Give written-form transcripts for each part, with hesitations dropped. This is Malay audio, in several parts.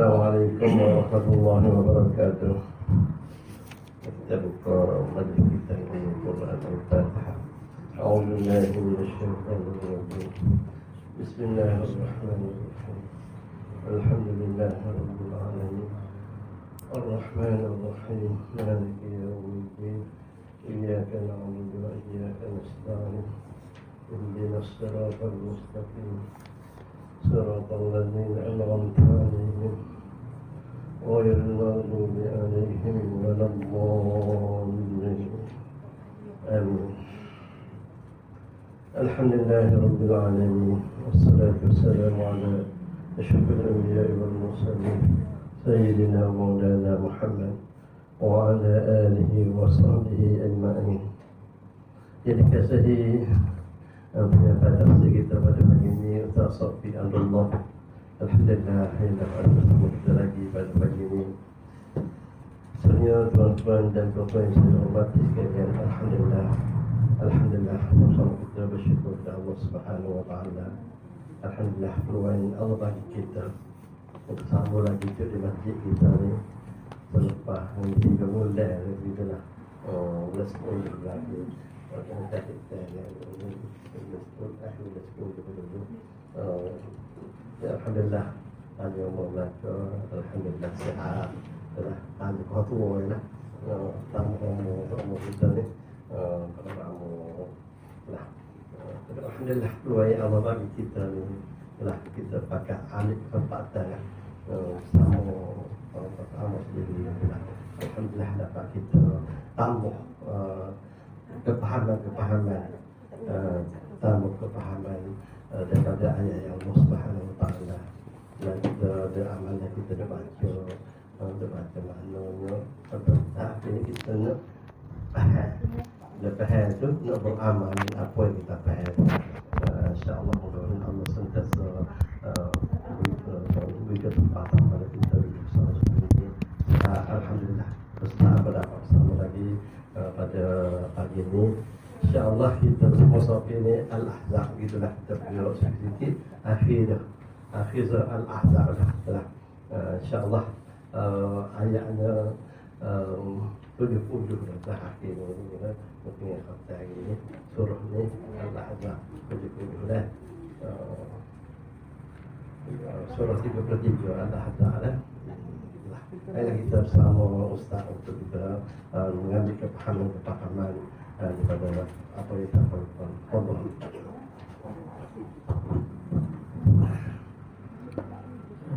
Assalamualaikum warahmatullahi wabarakatuh. Kita buka majlis kita ini Quran Al-Fatihah. A'udzubillahi minasyaitonir rajim. Bismillahirrahmanirrahim. Alhamdulillahirabbil alamin. Ar-Rahmanir Rahim. Maliki yaumiddin. Iyyaka na'budu wa iyyaka nasta'in. Ihdinas siratal mustaqim. صراط الذين أنعمت عليهم غير المغضوب عليهم ولا الضالين آمين. الحمد لله رب العالمين والصلاة والسلام على أشرف الأنبياء والمرسلين سيدنا مولانا محمد وعلى آله وصحبه أجمعين. Jadi kasih pada kita pada pagi ini Ustaz Sofi Abdullah. Alhamdulillah yang dapat bertemu kita lagi pada pagi ini. Sebenarnya tuan-tuan dan puan-puan yang saya hormati sekalian, Alhamdulillah sama kita bersyukur kepada Allah Subhanahu Wa Taala. Alhamdulillah peluang Allah bagi kita untuk sambung lagi di masjid kita ni selepas 3 bulan lebih lah. Let's go lagi. Kita Alhamdulillah hanya membaca Alhamdulillah sihat telah tanya kau tua lah tamu kita ni tamu lah Alhamdulillah luar yang Allah bagi kita ni lah kita pakai alif tempatan sama sendiri lah. Alhamdulillah dapat kita tambah kepahaman daripada ayat yang Allah Subhanahu Wa Taala dan kita beramal yang kita dah baca maknanya tapi kita nak faham tu nak beramal apa yang kita faham. InsyaAllah mudah-mudahan Allah sentiasa beri kesempatan pada kita bersama ini. Alhamdulillah bersama bersama lagi pada pagi ini. InsyaAllah kita bersama Sofi ini Al-Ahzab gitulah kita bergerak sedikit akhir Al-Ahzab lah. InsyaAllah ayatnya 70 dah akhir ini mungkin yang kata hari ini surah ni Al-Ahzab 70 dah. Surah 33 Al-Ahzab lah. Ayah kita bersama Ustaz untuk kita mengambil kepahaman daripada apa yang kita lakukan.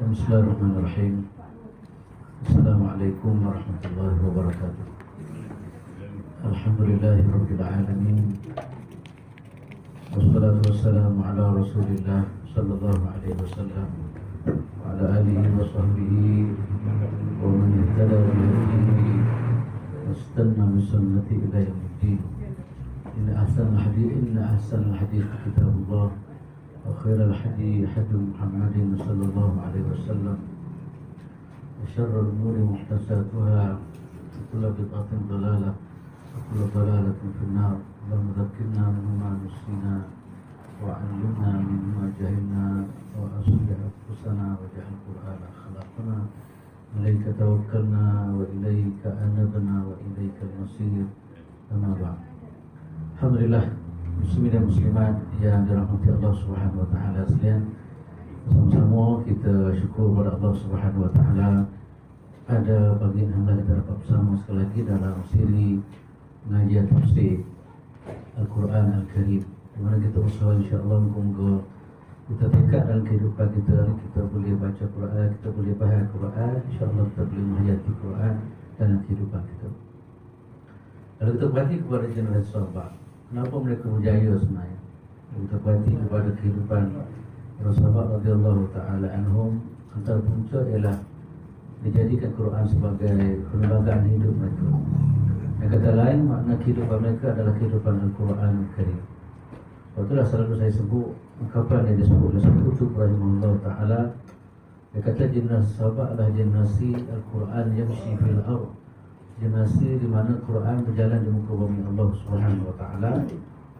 Bismillahirrahmanirrahim. Assalamualaikum warahmatullahi wabarakatuh. Alhamdulillahirabbil alamin. Wassalatu wassalamu ala Rasulillah sallallahu alaihi wasallam wa ala alihi wa sahbihi wa man ihtada bi hadihi wastanna bi sunnati ila yaumiddin. Inna ahsanal hadits kitabullah wa khairal hadi Muhammadin sallallahu alaihi wasallam. وشر الأمور محدثاتها وكل بدعة ضلالة وكل ضلالة في النار. اللهم ذكرنا مما نسينا وعلمنا مما جهلنا وأصلح أنفسنا واجعل القرآن خلاقنا. إليك توكلنا وإليك أنبنا وإليك المصير. أما بعد. Alhamdulillah muslimin dan muslimat yang dirahmati Allah Subhanahu Wa Taala sekalian, sama-sama kita syukur kepada Allah Subhanahu Wa Taala ada pagi ini kita dapat bersama sekali lagi dalam siri pengajian tafsir Al-Quran Al-Karim, di mana kita usaha insya-Allah moga kita tingkat dalam kehidupan kita boleh baca Quran, kita boleh faham Quran, insya-Allah kita boleh menghayati Quran dalam kehidupan kita. Kalau kita perhati kepada generasi sahabat, kenapa mereka berjaya sebenarnya? Kalau kita perhati kepada kehidupan para sahabat radhiyallahu taala anhum, antara punca ialah dijadikan Quran sebagai penerbangan hidup mereka. Yang kata lain, makna kehidupan mereka adalah kehidupan Al-Quran Al-Karim. Sebab itulah selalu saya sebut ungkapan yang disebut oleh Syekh Qutb rahimahullah ta'ala. Dia kata generasi sahabat adalah generasi Al-Quran yamshi fil ardh, generasi di mana Quran berjalan di muka bumi Allah Subhanahu Wa Ta'ala.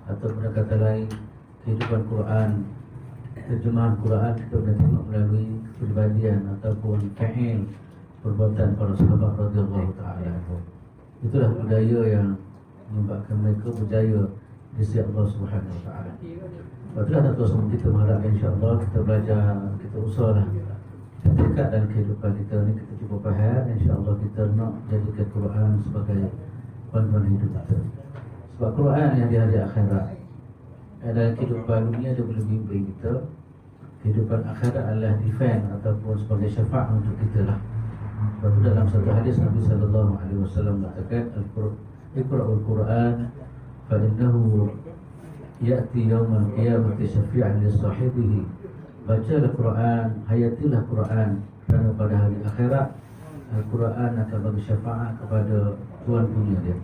Atau pada kata lain, kehidupan Quran terjemahan Quran kita boleh tengok melalui kepribadian ataupun fi'il perbuatan para sahabat radhiyallahu taala. Itulah budaya yang menyebabkan mereka berjaya di sisi Allah Subhanahu wa taala. Itulah tuan semua kita mengharap insya-Allah kita belajar, kita usahlah kita dekat dalam kehidupan kita ni, kita cuba faham, insya-Allah kita nak jadikan Quran sebagai panduan hidup kita. Sebab Quran yang di hari akhirat, dalam kehidupan dunia dia boleh bimbing kita, kehidupan akhirat adalah defend ataupun sebagai syafaat untuk kita lah. Sebab itu dalam satu hadis Nabi sallallahu alaihi wasallam mengatakan Iqra'ul Quran fa innahu ya'ti yawmal qiyamati syafi'an li sahibihi. Bacalah Quran, hayatilah Quran, kerana pada hari akhirat Al-Quran akan bagi syafaat kepada Tuhan punya dia.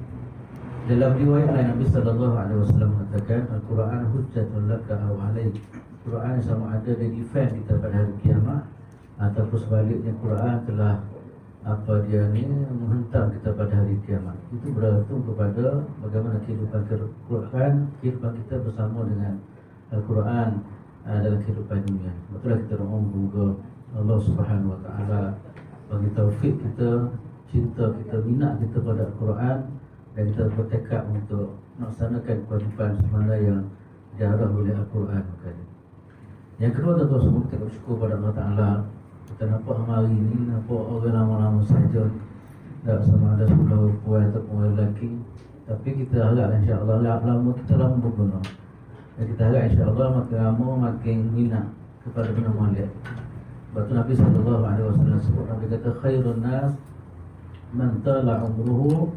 Dalam riwayat lain Nabi sallallahu alaihi wasallam mengatakan Al-Quran hujjatun laka aw alaik. Quran sama ada dia defend kita pada hari kiamat ataupun sebaliknya Quran telah menghentam kita pada hari kiamat. Itu bergantung kepada bagaimana kehidupan Quran, kehidupan kita bersama dengan Al-Quran dalam kehidupan dunia. Betullah kita doa semoga Allah Subhanahu wa taala bagi taufik kita, cinta kita, minat kita pada Al-Quran, dan kita bertekad untuk melaksanakan kewajipan semula yang diarah oleh Al-Quran. Yang kedua, tuan-tuan semua, kita bersyukur pada Allah Ta'ala. Kita nampak hari ini, nampak orang lama-lama saja, tak sama ada 10 perempuan ataupun lelaki. Tapi kita harap insya-Allah lama kita lama berguna. Dan kita harap insya-Allah makin lama makin minat kepada benda mulia. Sebab tu Nabi sallallahu alaihi wasallam sebut, Nabi kata khairun nas man tala umruhu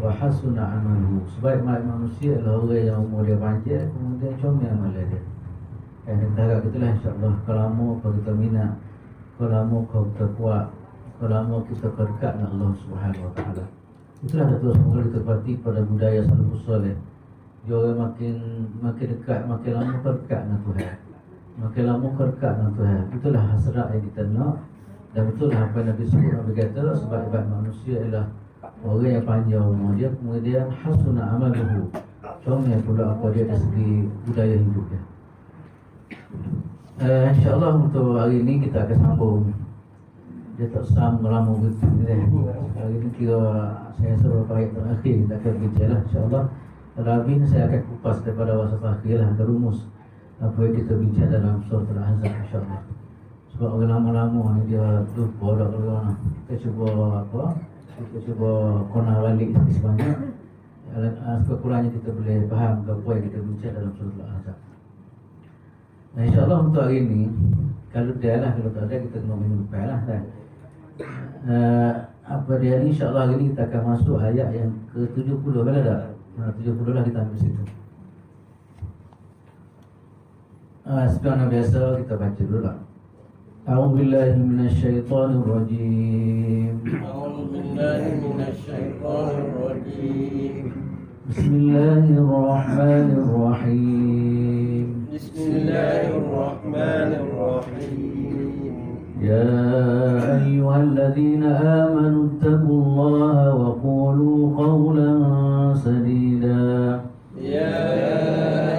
wa hasuna amaluhu. Sebaik-baik manusia adalah orang yang umur dia panjang kemudian comel amal dia. Dan kita harap itulah insya-Allah kalau lama kita minat, kalau lama kita kuat, kalau lama kita dekat dengan Allah Subhanahu wa taala. Itulah terus semoga kita perhati pada budaya salafus soleh. Dia orang makin dekat, makin lama dekat dengan Tuhan. Makin lama dekat dengan Tuhan. Itulah hasrat yang kita nak. Dan betul apa yang Nabi sebut, Nabi kata sebaik-baik manusia ialah orang yang panjang umur dia, kemudian hasuna amaluhu. Comel pula apa dia dari segi budaya hidup dia. InsyaAllah untuk hari ini kita akan sambung. Dia tak sama lama begitu ni. Hari ini kira saya suruh baik terakhir kita akan bincang lah insyaAllah. Kalau habis saya akan kupas daripada wasaf akhir lah, rumus apa yang kita bincang dalam surah Al-Ahzab insyaAllah. Sebab orang lama-lama ni dia lupa dah kalau mana. Kita cuba kona balik sikit sebanyak. Sekurang-kurangnya kita boleh faham apa yang kita bincang dalam surah Al-Ahzab. Nah, insyaAllah untuk hari ini, kalau dia lah, kalau tak ada kita kena minggu depan lah kan. Apa dia ni, insyaAllah hari ini kita akan masuk ayat yang ke-70. Bila tak? 70 lah kita ambil situ. Seperti mana biasa kita baca dulu lah. A'udzubillahi minasyaitonirrajim. Bismillahirrahmanirrahim. Bismillahirrahmanirrahim. Ya ayyuhalladzina amanu taqullaha wa qulu qawlan sadida. Ya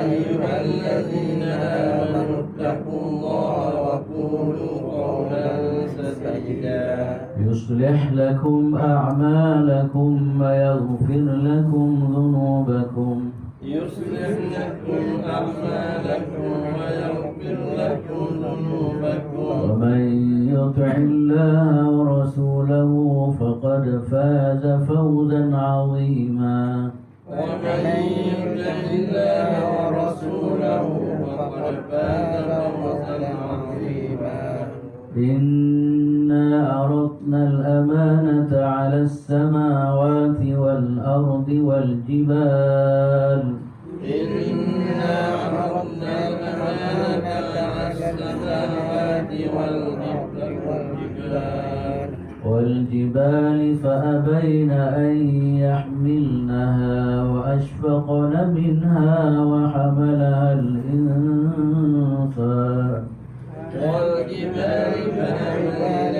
ayyuhalladzina amanu taqullaha wa qulu qawlan sadida. يصلح لكم أعمالكم ويغفر لكم ذنوبكم يصلح لكم أعمالكم ويغفر لكم ذنوبكم ومن يطع الله ورسوله فقد فاز فوزا عظيما ومن يطع الله ورسوله فقد فاز فوزا عظيما إنا عرضنا الأمانة على السماوات والأرض والجبال إنا عرضنا الأمانة على السماوات والجبال فأبين أن يحملنها وأشفقن منها وحملها الإنسان والجبال فأبين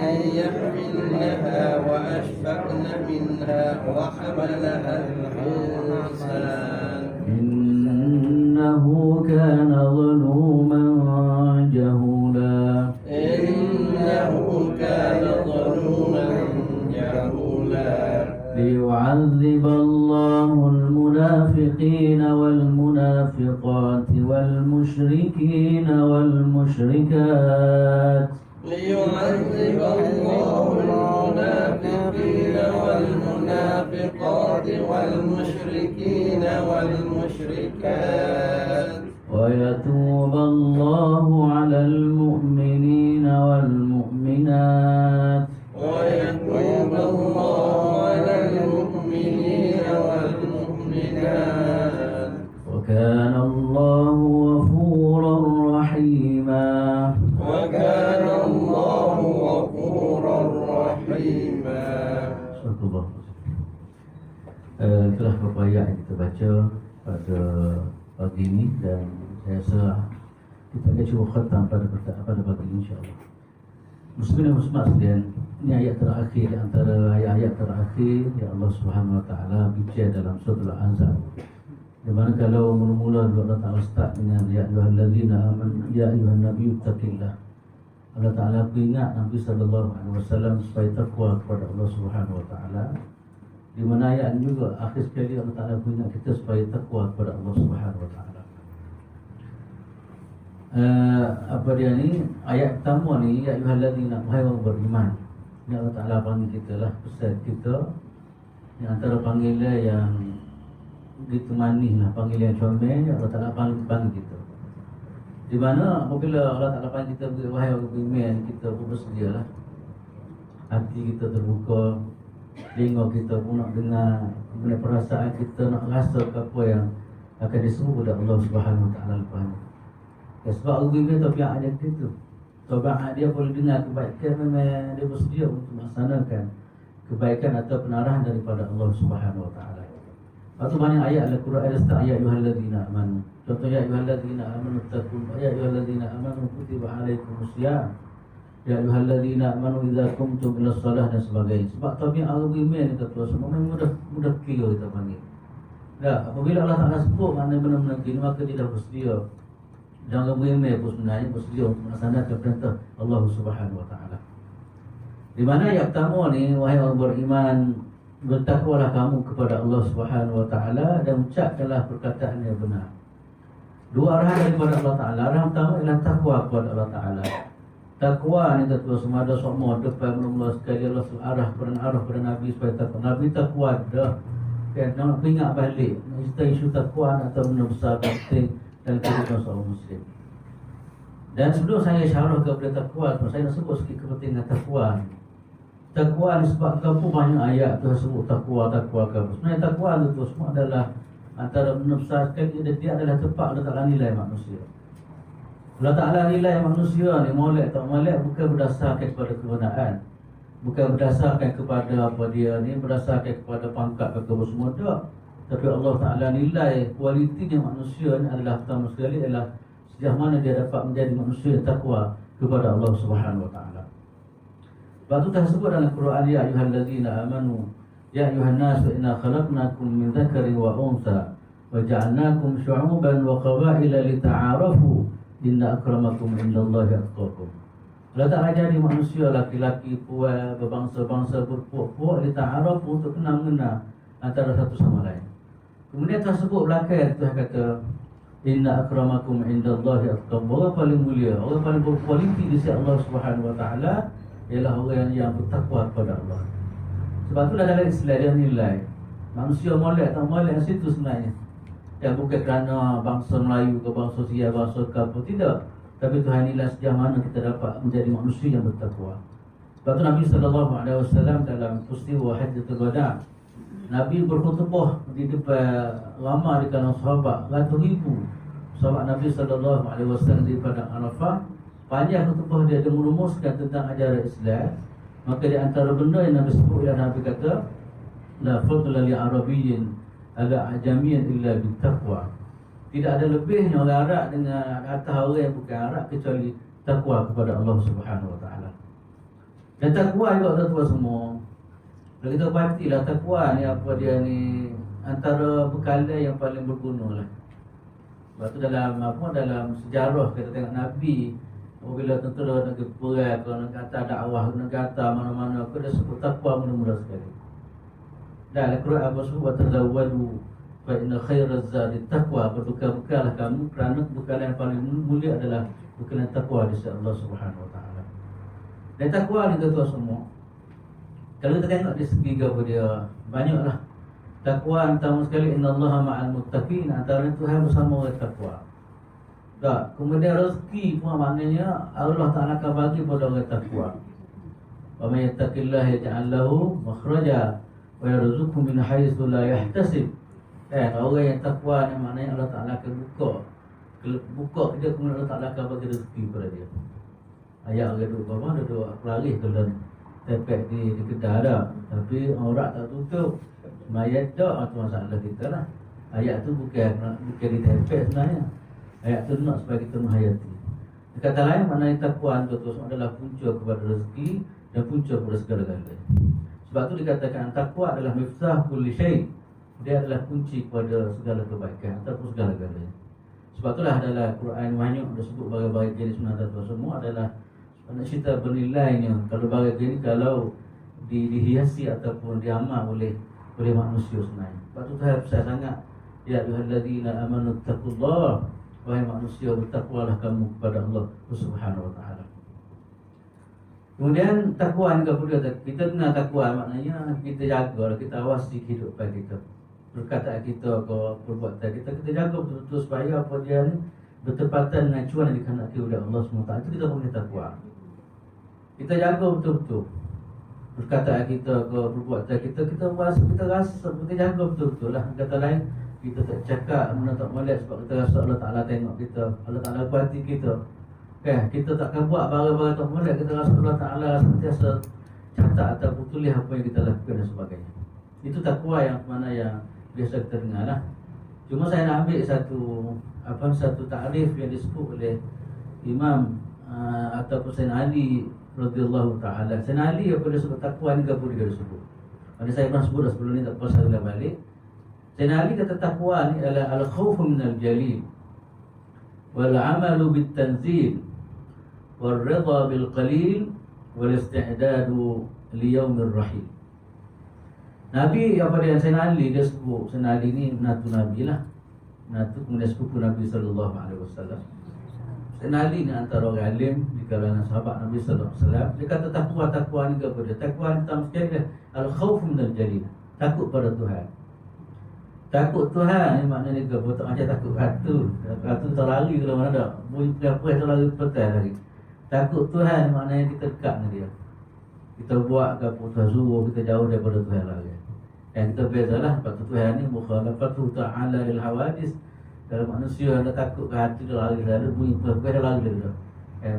أن يحملنها وأشفقن منها وحملها الإنسان إنه كان ظلوما المشركين والمشركات ليعذب الله المنافقين والمنافقات والمشركين والمشركات ويتوب الله على المؤمنين والمؤمنات ويتوب الله على المؤمنين والمؤمنات وكان الله غفورا رحيما. وكان الله غفورا رحيما. Astagfirullah. Itulah beberapa ayat yang kita baca pada pagi ini, dan saya rasa kita akan cuba khatam pada pagi ini, insyaAllah. Muslimin dan muslimat sekalian, ini ayat terakhir di antara ayat-ayat terakhir yang Allah Subhanahu Wa Taala bincang dalam surah Al-Ahzab. Di mana kalau mula-mula Allah Taala start dengan ya ayyuhallazina amanu ya ayyuhan nabiyyu taqillah. Allah Taala peringat Nabi sallallahu alaihi wasallam supaya takwa kepada Allah Subhanahu Wa Taala. Di mana ayat ini juga akhir sekali Allah Taala peringat kita supaya takwa kepada Allah Subhanahu Wa Taala. Apa dia ni? Ayat pertama ni ya ayyuhallazina amanu beriman. Ini Allah Taala panggil kita lah, pesan kita. Yang antara panggilan yang begitu manis lah, panggilan yang comel, Allah Taala panggil kita. Di mana apabila Allah Taala panggil kita, wahai orang beriman, kita pun bersedia lah. Hati kita terbuka, telinga kita pun nak dengar, kemudian perasaan kita nak rasa apa yang akan disuruh oleh Allah Subhanahu Wa Taala lepas ni. Ya, sebab orang beriman tabiat dia gitu. Tabiat dia boleh dengar kebaikan, memang dia bersedia untuk melaksanakan kebaikan atau penarahan daripada Allah Subhanahu Wa Taala. Atau banyak ayat Al-Quran ada start ya ayyuhallazina amanu. Contoh ya ayyuhallazina amanu taqul ya ayyuhallazina amanu kutiba alaikumusiyam. Ya ayyuhallazina amanu idza qumtum ila shalah dan sebagainya. Sebab tabiat orang beriman kita tu semua memang mudah kira kita panggil. Dah, apabila Allah Taala sebut mana benar-benar kini, maka dia dah bersedia. Dan orang beriman pun sebenarnya bersedia untuk melaksanakan perintah Allah Subhanahu Wa Taala. Di mana ayat pertama ni, wahai orang beriman, bertakwalah kamu kepada Allah Subhanahu Wa Taala dan ucapkanlah perkataan yang benar. Dua arahan daripada Allah Taala. Arahan pertama ialah takwa kepada Allah Taala. Takwa ni kata semua ada semua depan mula sekali Allah arah kepada Nabi supaya takwa. Nabi takwa dah. Dan nak ingat balik isu takwa atau benda besar penting dalam kehidupan seorang Muslim. Dan sebelum saya syarah kepada takwa, saya nak sebut sikit kepentingan takwa ni. Takwa ni sebab apa banyak ayat tu sebut takwa ke apa. Sebenarnya takwa tu semua adalah antara benda besar sekali, dia adalah tempat Allah Ta'ala nilai manusia. Allah Ta'ala nilai manusia ni molek tak molek bukan berdasarkan kepada kebenaran, bukan berdasarkan kepada apa dia ni, berdasarkan kepada pangkat ke apa semua tak. Tapi Allah Ta'ala nilai kualitinya manusia ni adalah pertama sekali adalah sejauh mana dia dapat menjadi manusia yang takwa kepada Allah Subhanahu Wa Ta'ala. Sebab tu dah sebut dalam Quran ya ayyuhallazina amanu ya ayyuhan nas inna khalaqnakum min dzakarin wa untha wa ja'alnakum syu'uban wa qabaila lita'arafu inna akramakum indallahi atqakum. Allah Ta'ala jadi manusia laki-laki puan berbangsa-bangsa berpuak-puak lita'arafu untuk kenal-mengenal antara satu sama lain. Kemudian tersebut belakang Tuhan kata inna akramakum indallahi atqakum. Orang paling mulia, orang paling berkualiti di sisi Allah Subhanahu Wa Ta'ala ialah orang yang bertakwa kepada Allah. Sebab itulah dalam Islam dia nilai manusia molek tak molek situ sebenarnya. Dan bukan kerana bangsa Melayu ke bangsa Sia, bangsa ke apa, tidak. Tapi Tuhan nilai sejauh mana kita dapat menjadi manusia yang bertakwa. Sebab itu Nabi SAW dalam peristiwa Hajjatul Wada', Nabi berkhutbah di depan ramai di kalangan sahabat, ratus ribu sahabat Nabi SAW di padang Arafah. Panjang khutbah dia merumuskan tentang ajaran Islam. Maka di antara benda yang Nabi sebut ialah Nabi kata la fadla li arabiyyin ala ajamiyyin illa bittaqwa. Tidak ada lebihnya orang Arab dengan atas orang yang bukan Arab kecuali takwa kepada Allah Subhanahu Wa Taala. Dan takwa juga tuan-tuan semua. Kalau kita pastilah takwa ni apa dia ni antara bekalan yang paling berguna lah. Sebab tu dalam sejarah kita tengok Nabi apabila tentera negeri perang, kalau nak kata dakwah, nak kata mana-mana, aku dah sebut takwa mula-mula sekali. Dan Al-Quran apa sebut wa tazawwadu fa inna khairaz zadi taqwa, berbekal-bekallah kamu kerana bekal yang paling mulia adalah bekal takwa di sisi Allah Subhanahu wa taala. Dan takwa ni tuan semua, kalau kita tengok di segi apa dia, banyaklah takwa. Pertama sekali, innallaha ma'al muttaqin, antara Tuhan bersama orang takwa. Tak, kemudian rezeki pun maknanya Allah Taala akan bagi pada orang takwa. Wa may yattaqillaha yaj'al lahu makhraja wa yarzuqhu min haitsu la yahtasib. Orang yang takwa ni maknanya Allah Taala akan buka dia, kemudian Allah Taala akan bagi rezeki kepada dia. Ayat orang duduk bawah, duduk pelari kalau tepek di Kedah dah, tapi aurat tak tutup, mayat tak, itu masalah kita lah. Ayat tu bukan di tepek sebenarnya. Ayat tu nak supaya kita menghayati. Kata lain, maknanya takwa itu adalah punca kepada rezeki dan punca kepada segala-galanya. Sebab tu dikatakan takwa adalah miftah kulli syai'. Dia adalah kunci kepada segala kebaikan ataupun segala-galanya. Sebab itulah dalam Quran banyak disebut bagai-bagai jenis sunat semua adalah nak cerita bernilainya. Kalau bagai jenis kalau dihiasi ataupun diamal oleh manusia sebenarnya. Sebab tu saya sangat, ya ayyuhallazina amanu taqullaha, wahai manusia bertakwalah kamu kepada Allah Subhanahu wa taala. Kemudian takwa ni kita kenal takwa maknanya kita jaga, kita awasi kehidupan kita, perkataan kita ke perbuatan kita jaga betul-betul supaya apa dia ni bertepatan dengan cuan yang dikehendaki oleh Allah SWT. Itu kita punya takwa. Kita jaga betul-betul perkataan kita ke perbuatan kita rasa kita jaga betul-betul lah. Kata lain, kita tak cakap benda tak molek sebab kita rasa Allah Ta'ala tengok kita, Allah Ta'ala kuati kita. Kita takkan buat barang-barang tak molek, kita rasa Allah Ta'ala sentiasa catat ataupun tulis apa yang kita lakukan dan sebagainya. Itu takwa yang mana yang biasa kita dengar lah. Cuma saya nak ambil satu takrif yang disebut oleh Imam ataupun Sayyidina Ali radhiyallahu ta'ala. Sayyidina Ali apa dia sebut takwa ni, apa dia sebut. Ada saya pernah sebut dah sebelum ni, tak perlu saya ulang balik. Sayyidina Ali kata takwa ni adalah al-khawfu minal jalil wal amalu bit tanzil wal ridha bil qalil wal isti'dadu li yaumir rahim. Nabi apa dia Sayyidina Ali dia sebut, Sayyidina Ali ni menantu Nabi lah, menantu kemudian sepupu Nabi sallallahu alaihi wasallam. Sayyidina Ali ni antara orang alim di kalangan sahabat Nabi sallallahu alaihi wasallam. Dia kata takwa ni apa dia? Takwa ni pertama sekali dia al-khauf minal jalil, takut pada Tuhan. Takut Tuhan ni maknanya ke tak macam takut ratu terlari ke mana dah, bunyi apa terlari petai lagi. Takut Tuhan maknanya kita dekat dengan dia. Kita buat ke apa Tuhan suruh, kita jauh daripada Tuhan lagi. Yang kita bezalah, sebab tu Tuhan ni mukhalafatu ta'ala lil hawadis. Kalau manusia dah takut ke hati dia lari dah, bunyi Tuhan dia lari dah.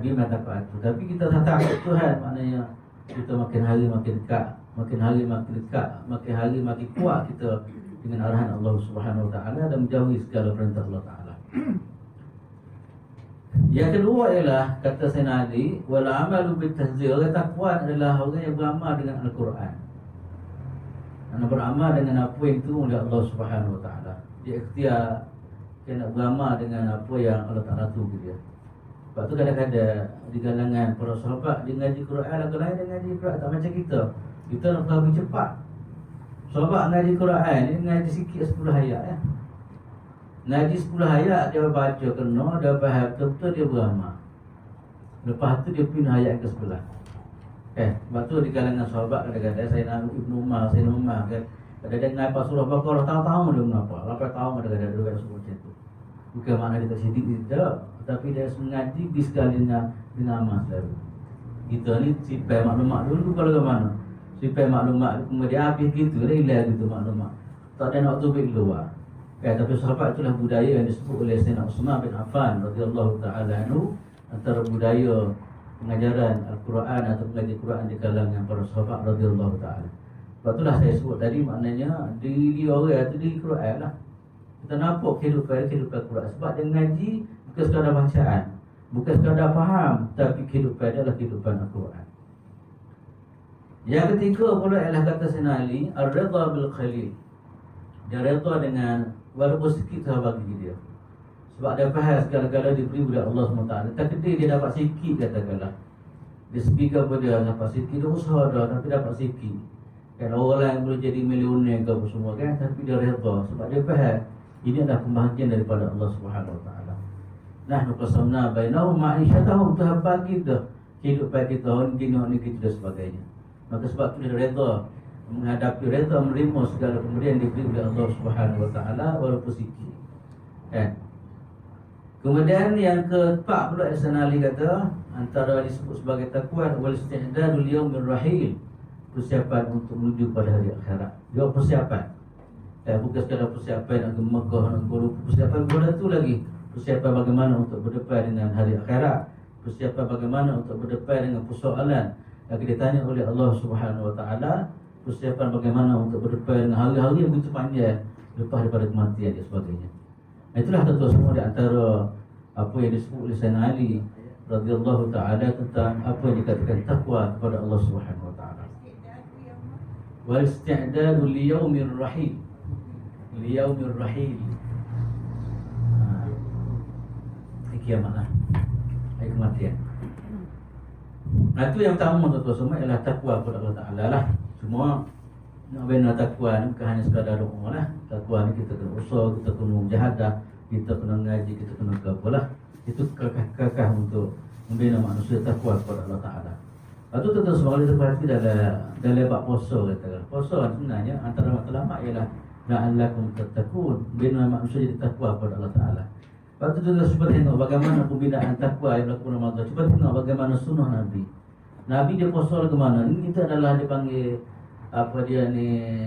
Dia memang takut hati. Tapi kita tak takut Tuhan maknanya kita makin hari makin dekat, makin hari makin dekat, makin hari makin kuat kita dengan arahan Allah Subhanahu wa taala dan menjauhi segala perintah Allah Taala. Yang kedua ialah kata Sayyidina Ali, wal amalu bit tahzir. Orang takwa adalah orang yang beramal dengan Al-Quran. Yang beramal dengan apa yang diturunkan oleh Allah Subhanahu wa taala. Dia ikhtiar dia nak beramal dengan apa yang Allah Taala turunkan dia. Sebab tu kadang-kadang di kalangan para sahabat dia ngaji Quran, orang lain dia ngaji Quran tak macam kita. Kita nak lebih cepat. Sahabat ngaji Quran ni ngaji sikit 10 ayat ya. Ngaji 10 ayat dia baca kena, dia faham betul-betul dia beramal. Lepas tu dia pindah ayat ke sebelah. Sebab tu di kalangan sahabat kadang-kadang saya nak Ibnu Umar kan. Kadang-kadang ngapa surah Baqarah tahun-tahun dia mengapa. 8 tahun kadang-kadang dia buat surah macam tu. Bukan makna dia tak sidik tidak, tapi dia mengaji di sekali dengan amal selalu. Kita ni simpan maklumat dulu kalau ke mana. Simpan maklumat kemudian habis gitu, dia hilang gitu maklumat. Tak ada nak tubik keluar. Tapi sahabat itulah budaya yang disebut oleh Sayyidina Uthman bin Affan radhiyallahu taala anhu, antara budaya pengajaran Al-Quran atau pengaji Quran di kalangan para sahabat radhiyallahu taala. Sebab itulah saya sebut tadi maknanya diri orang itu diri Quran lah. Kita nampak kehidupan Quran sebab dia ngaji bukan sekadar bacaan, bukan sekadar faham, tapi kehidupan dia adalah kehidupan Al-Quran. Yang ketiga pula ialah kata Sayyidina Ali, ar-ridha bil qalil. Dia redha dengan walaupun sikit Tuhan bagi dia. Sebab dia faham segala-gala diberi oleh Allah SWT. Takdir dia dapat sikit katakanlah. Dia segi apa dia dapat sikit, dia usaha dah tapi dapat sikit. Kan orang lain boleh jadi milioner ke apa semua kan, tapi dia redha sebab dia faham ini adalah pembahagian daripada Allah Subhanahu Wa Taala. Nahnu qasamna bainahum ma'isyatahum, Tuhan bagi dah kehidupan kita orang gini orang ni dan sebagainya. Maka sebab itu dia redha menghadapi redha menerima segala pemberian diberi oleh Allah Subhanahu Wa Taala walaupun sikit. Kan? Kemudian yang keempat pula Ihsan Ali kata antara disebut sebagai takwa wal isti'dadul yaumir rahil, persiapan untuk menuju pada hari akhirat. Dia persiapan. Bukan sekadar persiapan nak ke Mekah, nak ke persiapan pada tu lagi. Persiapan bagaimana untuk berdepan dengan hari akhirat. Persiapan bagaimana untuk berdepan dengan persoalan yang ditanya oleh Allah Subhanahu Wa Taala. Persiapan bagaimana untuk berdepan dengan hari-hari yang begitu panjang lepas daripada kematian dan sebagainya. Itulah tentu semua di antara apa yang disebut oleh Sayyidina Ali radhiyallahu taala tentang apa yang dikatakan takwa kepada Allah Subhanahu Wa Taala. Wal isti'dadu li yaumir rahil. Li yaumir rahil. Kiamat lah. Hari kematian. Itu yang pertama tuan-tuan semua ialah takwa kepada Allah Taala lah. Semua nak bina takwa ni bukan hanya sekadar doa lah. Takwa ni kita kena usaha, kita kena mujahadah, kita kena ngaji, kita kena ke apa lah. Itu kakah untuk membina manusia takwa kepada Allah Ta'ala. Lepas tu tentu semua kita perhati dalam bab puasa kata. Puasa sebenarnya antara matlamat ialah la'allakum tattaqun, bina manusia jadi takwa kepada Allah Ta'ala. Lepas tu kita cuba tengok bagaimana pembinaan takwa yang berlaku Ramadan. Cuba tengok bagaimana sunnah Nabi. Nabi dia puasa ke mana? Ini kita adalah dipanggil apa dia ni,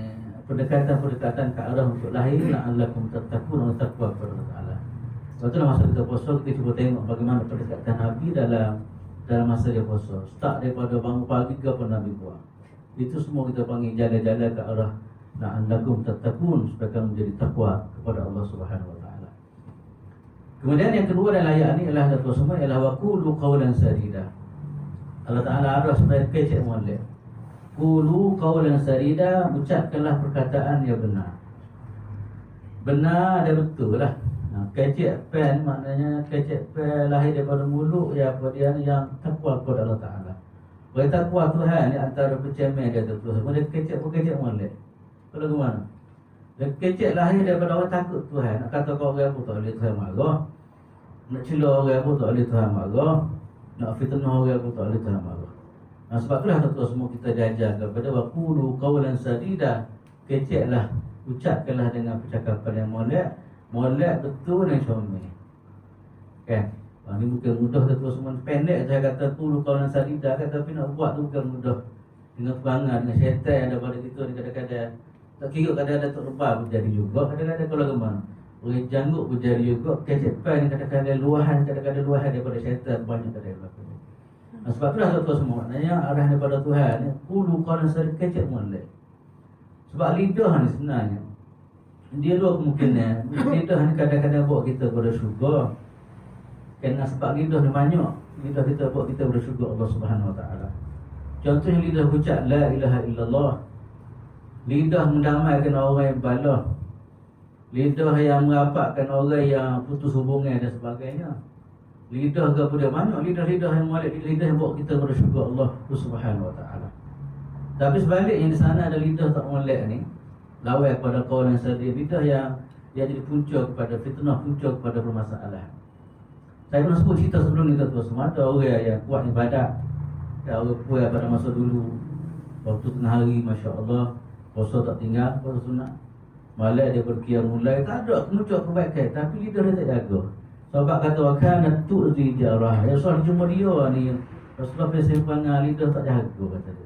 pendekatan ke arah untuk lahir la'allakum tattaqun, takwa kepada Allah Ta'ala. Lepas tu masa kita puasa kita cuba tengok bagaimana pendekatan Nabi dalam masa dia puasa. Start daripada bangun pagi ke apa Nabi buat. Itu semua kita panggil jalan-jalan ke arah la'allakum tattaqun, supaya kamu menjadi takwa kepada Allah Subhanahu Wa Ta'ala. Kemudian yang kedua dalam ayat ini ialah datuk semua ialah waqulu qawlan sadida. Allah Ta'ala arah supaya kecek molek. Qulu qawlan sadida, ucapkanlah perkataan yang benar. Benar dan betul lah. Kecek pen maknanya kecek pen lahir daripada mulut ya apa dia yang takwa kepada Allah Ta'ala. Kalau takwa Tuhan ni antara percemen dia tu. Kemudian kecek pun kecek molek. Kalau ke mana? Dan kecek lahir daripada orang takut Tuhan. Nak kata kau orang pun tak boleh Tuhan marah. Nak cela orang pun tak boleh Tuhan marah. Nak fitnah orang pun tak boleh Tuhan marah. Sebab itulah tuan-tuan semua kita diajar kepada waqulu qawlan sadida. Keceklah, ucapkanlah dengan percakapan yang molek. Molek betul dan comel. Kan? Ini bukan mudah tuan-tuan semua. Pendek saya kata qulu qawlan sadida kan, tapi nak buat tu bukan mudah. Dengan perangai, dengan syaitan yang ada pada kita ni kadang-kadang tak kira kadang-kadang tak lepas pun jadi juga. Kadang-kadang kalau kemana orang janggut pun jadi juga. Kecepan kadang-kadang luahan daripada syaitan banyak kadang-kadang. Sebab itulah tuan-tuan semua maknanya arah daripada Tuhan ni qulu qawlan sadida, kecek molek. Sebab lidah ni sebenarnya dia dua kemungkinan. Lidah ni kadang-kadang bawa kita kepada syurga. Kerana sebab lidah ni banyak, lidah kita bawa kita kepada syurga Allah Subhanahu Wa Ta'ala. Contohnya lidah ucap la ilaha illallah. Lidah mendamaikan orang yang balah. Lidah yang merapatkan orang yang putus hubungan dan sebagainya. Lidah ke apa dia banyak. Lidah-lidah yang molek, lidah yang bawa kita kepada syurga Allah Subhanahu Wa Ta'ala. Tapi sebaliknya di sana ada lidah tak molek ni, lawan kepada qaul yang sadid, lidah yang dia jadi punca kepada fitnah, punca kepada permasalahan. Saya pernah sebut cerita sebelum ni tuan-tuan semua. Ada orang yang kuat ibadat, orang puas pada masa dulu. Waktu tengah hari, Masya Allah, puasa tak tinggal, puasa sunat. Malam dia berkiam mulai, tak ada muncul kebaikan, tapi lidah dia tak jaga. Sahabat kata, wakana tu'zi jarah. Ya Rasulullah cuma dia ni, Rasulullah biasa panggil lidah tak jaga, kata dia.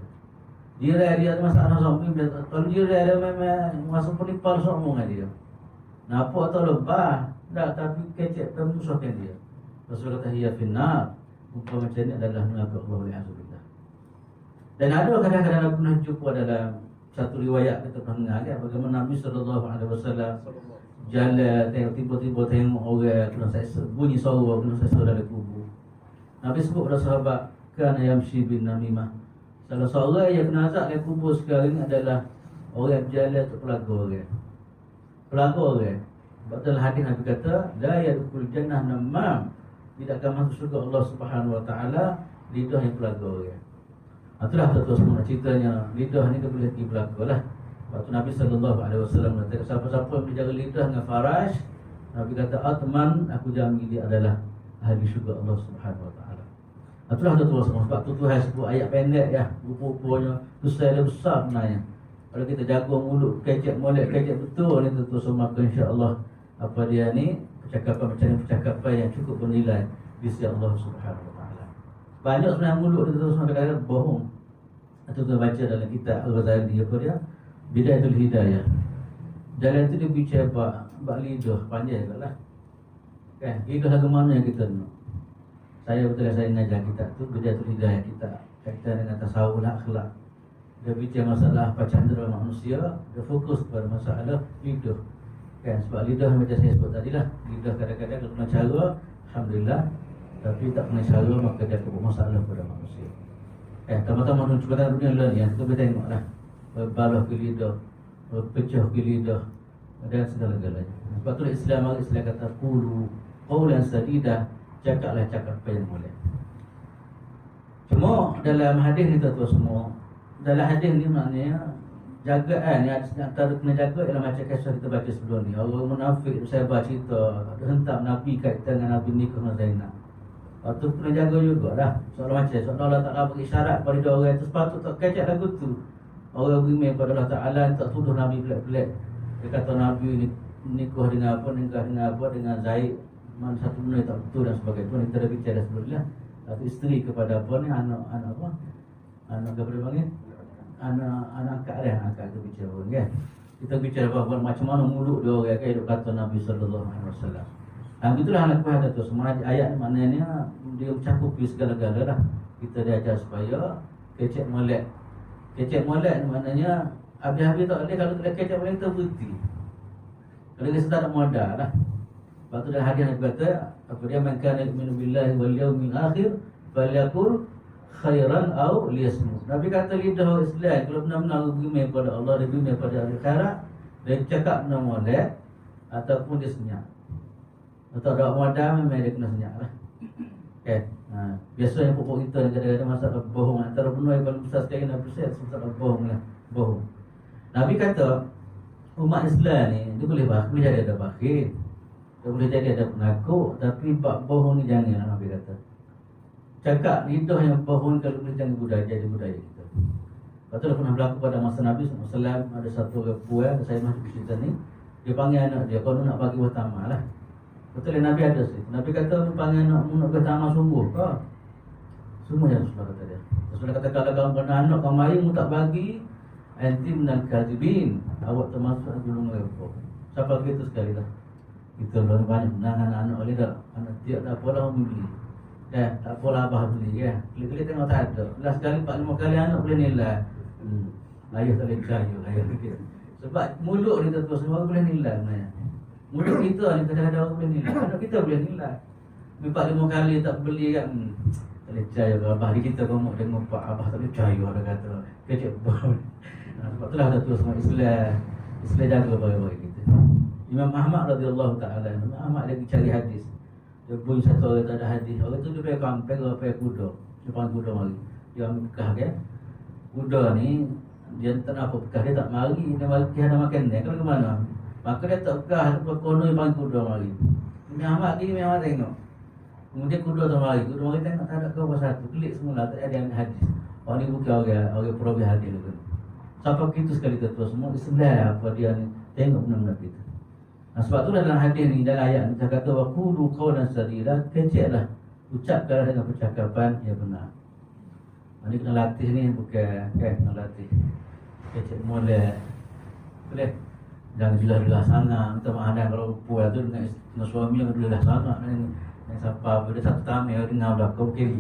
Dia masalah zombie. Kalau dia memang masuk penipal semua dengan dia. Nampak atau lebah, tak, tapi kecek pemusahkan dia. Rasulullah kata hiya finnar. Muka macam ni adalah neraka Allah wa'alaikumsalam. Dan ada kadang-kadang aku pernah jumpa dalam satu riwayat kita pernah dengar bagaimana Nabi SAW jalan, tengok tiba-tiba tengok orang kena seksa, bunyi suara kena seksa dalam kubur. Nabi sebut pada sahabat, kana yamshi bin namimah. Salah seorang yang kena azab dalam kubur sekarang ini adalah orang yang berjalan untuk pelaga orang. Pelaga orang. Sebab dalam hadis Nabi kata, la yadkhul jannah namam. Tidak akan masuk syurga Allah Subhanahu Wa Ta'ala lidah yang pelaga orang. Itulah tuan-tuan semua ceritanya. Lidah ni dia boleh pergi belaka lah. Waktu Nabi SAW kata, siapa-siapa yang menjaga lidah dengan faraj, Nabi kata, Atman, aku jamin dia adalah ahli syurga Allah Subhanahu Wa Taala. Itulah tuan-tuan semua. Sebab tu Tuhan sebut ayat pendek ya. Rupa-rupanya dosa dia besar sebenarnya. Kalau kita jaga mulut, kecek molek, kecek betul ni tuan-tuan semua, maka insya-Allah apa dia ni percakapan yang cukup bernilai di sisi Allah Subhanahu Wa Taala. Banyak sebenarnya mulut dia tuan-tuan kadang-kadang bohong. Atau kita baca dalam kitab Al-Ghazali apa dia? Bidayatul Hidayah. Dalam tu dia bicara bab lidah panjang lah. Kan? Lidah lagu mana yang kita nak? Saya mengajar kitab tu Bidayatul Hidayah, kita kaitan dengan tasawuf dan akhlak. Dia bicara masalah apa candera manusia, dia fokus kepada masalah lidah. Kan? Sebab lidah macam saya sebut tadi lah, lidah kadang-kadang kalau kena cara, alhamdulillah. Tapi tak kena cara, maka dia akan bermasalah kepada manusia. Teman-teman menunjukkan dunia lain yang kita boleh tengok lah. Berbalah ke lidah, pecah ke lidah, dan segala-galanya. Sebab tu Islam kata qulu qawlan sadida, cakaplah cakapan yang mulia. Cuma dalam hadis ni tuan-tuan semua, dalam hadis ni maknanya jagaan yang antara kena jaga ialah macam kisah kita baca sebelum ni. Orang munafik saya baca cerita hentam Nabi kaitan dengan Nabi nikah dengan Zainab. Waktu kena jaga jugalah. Soalan macam Allah Ta'ala beri syarat pada dia orang itu, sepatut tak kecek lagu tu. Orang beriman pada Allah Ta'ala tak tuduh Nabi pelik-pelik. Dia kata Nabi ni nikah dengan apa, dengan Zaid, mana satu benda tak betul dan sebagainya. Kita dah bicara sebelum ni lah. Tapi isteri kepada apa ni, anak apa? Anak apa dia panggil? Anak angkat dia, angkat kita bicara kan. Kita bicara bahawa macam mana mulut dia orang kan, dia kata Nabi SAW. Itulah anak kepada tu. Semua ayat ni maknanya dia mencakupi segala-gala lah. Kita diajar supaya kecek molek. Kecek molek ni maknanya habis-habis tak boleh. Kalau kita kecek molek kita berhenti. Kalau kita tak nak modal lah. Lepas tu dalam hadis Nabi kata, apa dia, man kana yu'minu billahi wal yawmil akhir falyaqul khairan aw liyasmut. Nabi kata lidah orang Islam kalau benar-benar beriman kepada Allah, dia beriman pada hari akhirat, dia cakap benar molek ataupun dia senyap. Atau ada modal memang dia kena senyap lah. Okay. Biasanya pokok kita kadang-kadang masalah bohong. Antara benda yang paling besar sekali Nabi Muhammad masalah bohong lah. Bohong. Nabi kata umat Islam ni dia boleh jadi ada bakhil, dia boleh jadi ada penakut, tapi bab bohong ni jangan. Nabi kata cakap lidah yang bohong kalau boleh jangan jadi budaya kita. Lepas tu pernah berlaku pada masa Nabi SAW. Ada satu orang puan, saya masuk cerita ni, dia panggil anak dia, kau nak bagi buah tamar lah. Betul Nabi ada sih. Nabi kata panggil anakmu nak bertamah sungguh ke? Semua yang Rasulullah kata dia. Rasulullah kata kalau kamu kena anak kamu mari mu tak bagi, anti minal kadzibin. Awak termasuk gulung lepok. Siapa kita sekali dah. Kita banyak menangan anak oleh dah. Anak dia tak apalah beli. Tak apalah abah beli ya. Klik-klik tengok tak ada. Last kali 4-5 kali anak boleh nilai. Ayah tak boleh percaya ayah dia. Sebab mulut ni tu semua boleh nilai sebenarnya. Mulut kita ni kadang-kadang orang boleh nilai. Anak kita boleh nilai. 4-5 kali tak beli kan, tak boleh percaya ke abah. Hari kita kamu tengok pak abah tak boleh percaya. Dia kata kecek bau. Sebab itulah tu semua Islam jaga baik-baik kita. Imam Ahmad radhiyallahu ta'ala, Imam Ahmad dia cari hadis. Dia pun satu orang tak ada hadis. Orang tu dia pakai kampeng, dia pakai kuda. Dia panggil kuda mari. Dia ambil bekah kan. Kuda ni dia tak nak apa bekah, dia tak mari. Dia mari dia ada makan dia. Kalau ke mana? Maka dia tak bekah, dia kono dia panggil kuda mari. Imam Ahmad ni memang tengok. Kemudian kuda tu mari tengok tak ada kau satu. Klik semula tak ada yang hadis. Oh ni bukan orang perawi hadis tu. Sampai begitu sekali tu semua Islam apa dia ni tengok benar-benar kita. Sebab tu dalam hadis ni, dalam ayat ni kita kata waqulu qawlan sadida, keceklah, ucapkanlah dengan percakapan yang benar. Ini kena latih ni, bukan kena latih kecek molek. Boleh. Jangan jelas-jelas sangat. Minta maaf kalau puan tu dengan suami yang jelas sangat dengan siapa pada satu tamu yang dengar belakang kiri.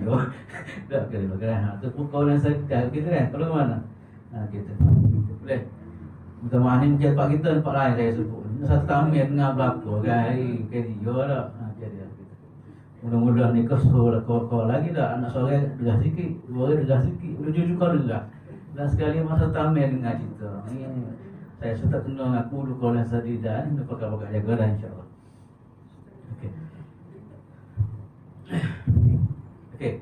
Tak kira kan. Tu pun qawlan sadida gitu kan. Kalau mana? Gitu. Boleh. Minta maaf ni mungkin pak kita tempat lain saya sebut. Satu tamu yang dengar belakang kan. Kira lah. Jadi gitu. Mudah-mudahan ni kau lagi dah anak seorang degah sikit, dua orang degah sikit, jujur kau degah. Dan sekali masa tamu yang dengar cerita. Ini saya sudah kenal aku dulu kalau sadida ni pakai jaga dah insya-Allah. Okey.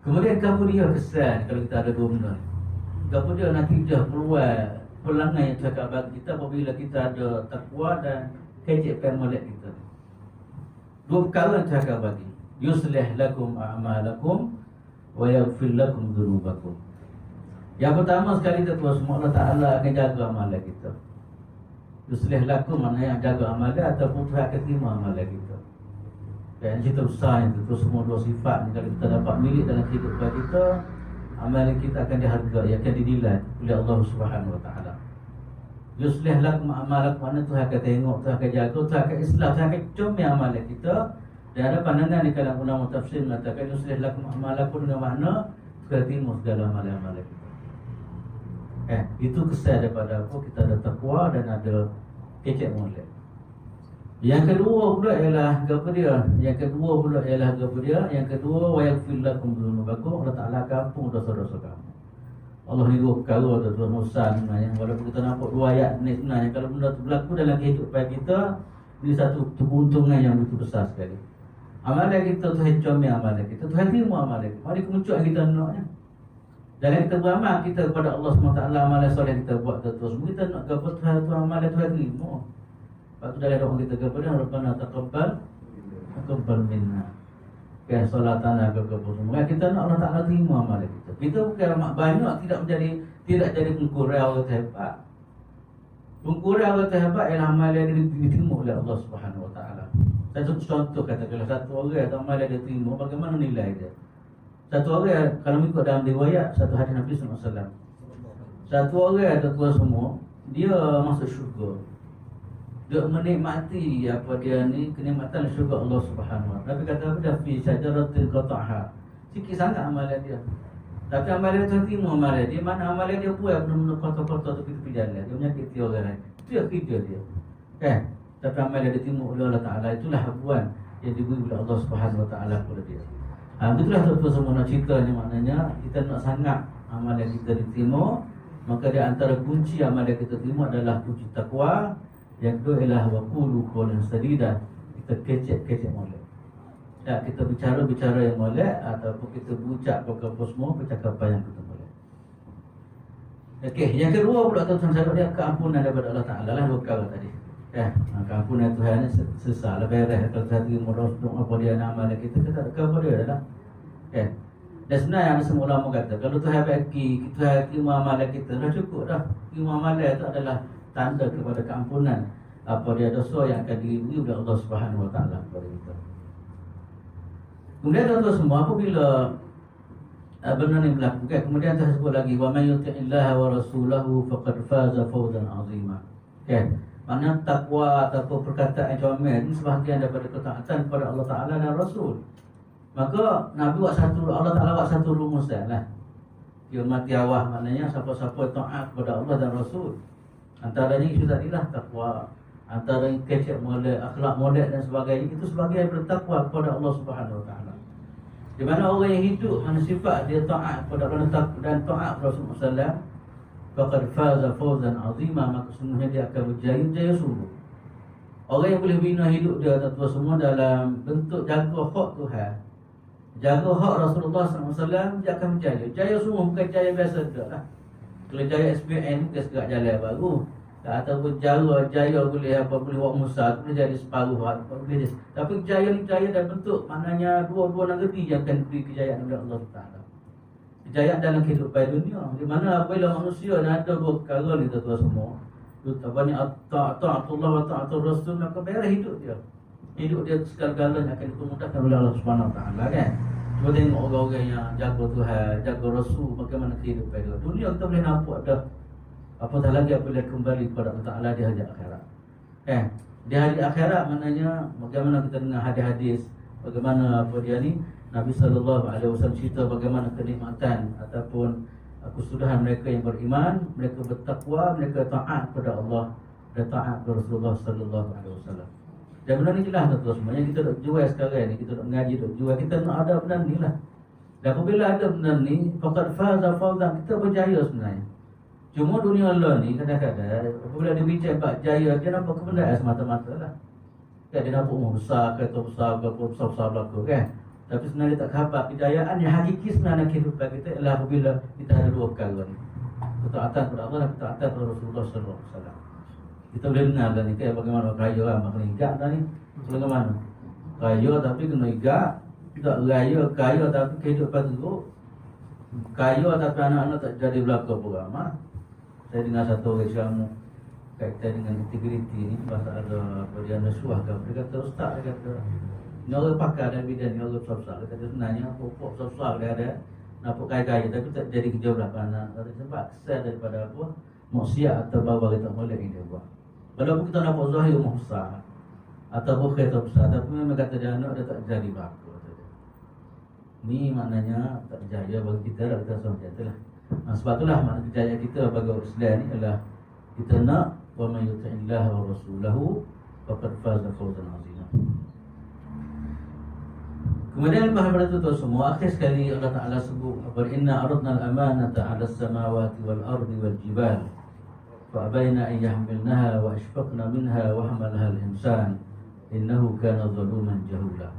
Kemudian kamu dia kesan kalau kita ada dua benda. Kamu dia natijah keluar pelangan yang cakap bagi kita apabila kita ada takwa dan kejep molek kita. Dua perkara yang cakap bagi. Yuslih lakum a'malakum wa yaghfir lakum dhunubakum. Yang pertama sekali tuan semua, Allah Ta'ala akan jaga amalan kita. Yuslih lakum maknanya jaga amalan ataupun Tuhan akan terima amalan kita. Dan cerita besar itu semua dua sifat ni kalau kita dapat milik dalam kehidupan kita, amalan kita akan dihargai, akan dinilai oleh Allah Subhanahu Wa Ta'ala. Yuslih lakum a'malakum maknanya Tuhan akan tengok, Tuhan akan jaga, Tuhan akan islah, Tuhan akan comel amalan kita. Dan ada pandangan di kalangan ulama tafsir mengatakan yuslih lakum a'malakum dengan makna Tuhan terima segala amalan-amalan kita. Itu kesan daripada apa? Kita ada takwa dan ada kecek molek. Yang kedua pula ialah apa dia? Yang kedua wa yaghfir lakum dhunubakum. Allah Ta'ala akan ampun dosa-dosa kamu. Allah ni dua perkara tu Musa sebenarnya. Walaupun kita nampak dua ayat ni sebenarnya, kalau benda tu berlaku dalam kehidupan kita, ini satu keuntungan yang begitu besar sekali. Amalan kita Tuhan comel amalan kita, Tuhan terima amalan kita. Mari kemuncak kita naknya. Dalam kita beramal kita kepada Allah SWT, amalan soleh kita buat terus. Kita nak gapo Tuhan amalan Tuhan terima. Lepas tu dalam doa kita kepada Rabbana taqabbal minna. Solatana ke semua. Kita nak Allah Ta'ala terima amalan kita. Kita bukan amat banyak tidak jadi pengkurau atau hebat. Pengkurau atau hebat ialah amalan yang diterima oleh Allah Subhanahu Wa Ta'ala. Satu contoh katakanlah satu orang atau amalan dia terima, bagaimana nilai dia? Satu orang kalau mengikut dalam riwayat satu hadis Nabi SAW, satu orang tuan semua dia masuk syurga, dia menikmati apa dia ni kenikmatan syurga Allah Subhanahu Wa Taala. Nabi kata apa? Dah fi syajaratin qata'ha, sikit sangat amalan dia, tapi amalan dia terima amalan dia. Mana amalan dia buat benda-benda kotor-kotor tepi-tepi jalan, dia menyakiti orang lain, itu yang kerja dia. Tapi amalan dia terima oleh Allah Ta'ala. Itulah habuan yang diberi oleh Allah Subhanahu Wa Taala kepada dia. Itulah tuan-tuan semua nak ceritanya, maknanya kita nak sangat amalan kita diterima, maka di antara kunci amalan kita terima adalah kunci takwa. Yang kedua ialah waqulu qawlan sadida, kita kecek molek. Kita bicara yang molek ataupun kita berucap apa semua percakapan yang kita molek. Okey, yang kedua pula tuan-tuan sahabat dia keampunan daripada Allah Ta'ala lah, dua perkara tadi. Keampunan Tuhan ni sesal lah, beres. Kalau kita terima doa apa dia nama kita tak ada apa dia dah. Dan sebenarnya ada semua ulama kata kalau Tuhan bagi kita terima amalan kita dah cukup dah. Terima amalan itu adalah tanda kepada keampunan apa dia dosa yang akan diberi oleh Allah Subhanahu Wa Taala kepada kita. Kemudian tuan-tuan semua, apabila benda ni berlaku, kemudian Tuhan sebut lagi wa may yuti'illaha wa rasulahu faqad faza fawzan 'azima. Maknanya takwa ataupun perkataan comel ini sebahagian daripada ketaatan kepada Allah Ta'ala dan Rasul. Maka Nabi Allah Ta'ala buat satu rumusan lah. Dia mati awal, maknanya siapa-siapa taat kepada Allah dan Rasul, antaranya isu tadilah takwa, antaranya kecek molek, akhlak molek dan sebagainya, itu sebagai bertakwa kepada Allah Subhanahu Wa Ta'ala. Di mana orang yang hidup mana sifat dia taat kepada Allah dan taat Rasulullah SAW, faqad faza fawzan 'azima, maka sungguhnya dia akan berjaya sungguh. Orang yang boleh bina hidup dia tuan semua dalam bentuk jaga hak Tuhan, jaga hak Rasulullah SAW, dia akan berjaya. Jaya sungguh, bukan jaya biasa dah lah. Kalau jaya SPN bukan segala jalan baru. Ataupun jaya boleh buat Musa, boleh jadi separuh boleh jadi. Tapi jaya ni jaya dalam bentuk maknanya dua-dua negeri yang akan diberi kejayaan oleh Allah Taala. Kejayaan dalam kehidupan dunia, di mana apabila manusia ada dua perkara ni tuan-tuan semua, banyak ta'atullah wa ta'atul Rasul, maka beres hidup dia. Hidup dia segala-galanya akan dipermudahkan oleh Allah Subhanahu Wa Taala kan. Cuba tengok orang-orang yang jaga Tuhan, jaga Rasul, bagaimana kehidupan dia. Dunia kita boleh nampak dah. Apatah lagi apabila kembali kepada Allah Ta'ala di hari akhirat. Di hari akhirat maknanya bagaimana kita dengar hadis-hadis, bagaimana apa dia ni Nabi SAW cerita bagaimana kenikmatan ataupun kesudahan mereka yang beriman, mereka bertakwa, mereka taat kepada Allah dan taat kepada Rasulullah SAW. Dan benda ni jelas tuan-tuan semua yang kita nak jual sekarang ni, kita nak mengaji, nak jual, kita nak ada benda ni lah. Dan apabila ada benda ni, faqad faza fawzan, kita berjaya sebenarnya. Cuma dunia Allah ni kadang-kadang apabila dia bincang bab jaya, dia nampak kebenaran semata-mata lah. Dia nampak besar ke atau besar ke, besar-besar belaka kan. Tapi sebenarnya tak khabar. Kejayaan yang hakiki sebenarnya kehidupan kita ialah apabila kita ada dua perkara ni. Ketaatan kepada Allah dan ketaatan kepada Rasulullah SAW. Kita boleh dengar kan ni, bagaimana kaya lah, makan igak dah ni. Bagaimana? Kaya tapi kena igak. Tak kaya tapi kehidupan teruk. Kaya tapi anak-anak tak jadi belakang beramah. Saya dengar satu orang Islam kaitan dengan integriti ni, bahasa ada apa dia nasuah ke. Dia kata ustaz, dia kata ni orang pakar dan bidang ni orang besar. Dia kata sebenarnya pokok besar dia ada nampak kaya-kaya tapi tak jadi kerja belakang anak. Sebab kesal daripada apa? Maksiat atau bawa kita boleh ini dia buat. Walaupun kita nampak zahir rumah besar ataupun kereta besar, tapi memang kata dia anak dia tak jadi belakang. Ni maknanya tak berjaya bagi kita lah, kita sama jatuh lah. Sebab itulah makna kejayaan kita bagi orang Islam ni adalah kita nak wa man yuti'illah wa rasulahu faqad faza fawzan 'azima. Kemudian lepas daripada itu semua, akhir sekali Allah Ta'ala sebut apa, inna aradna al-amanata 'ala as-samawati wal ardi wal jibal fa abayna an yahmilnaha wa ashfaqna minha wa hamalaha al-insan innahu kana zaluman jahula.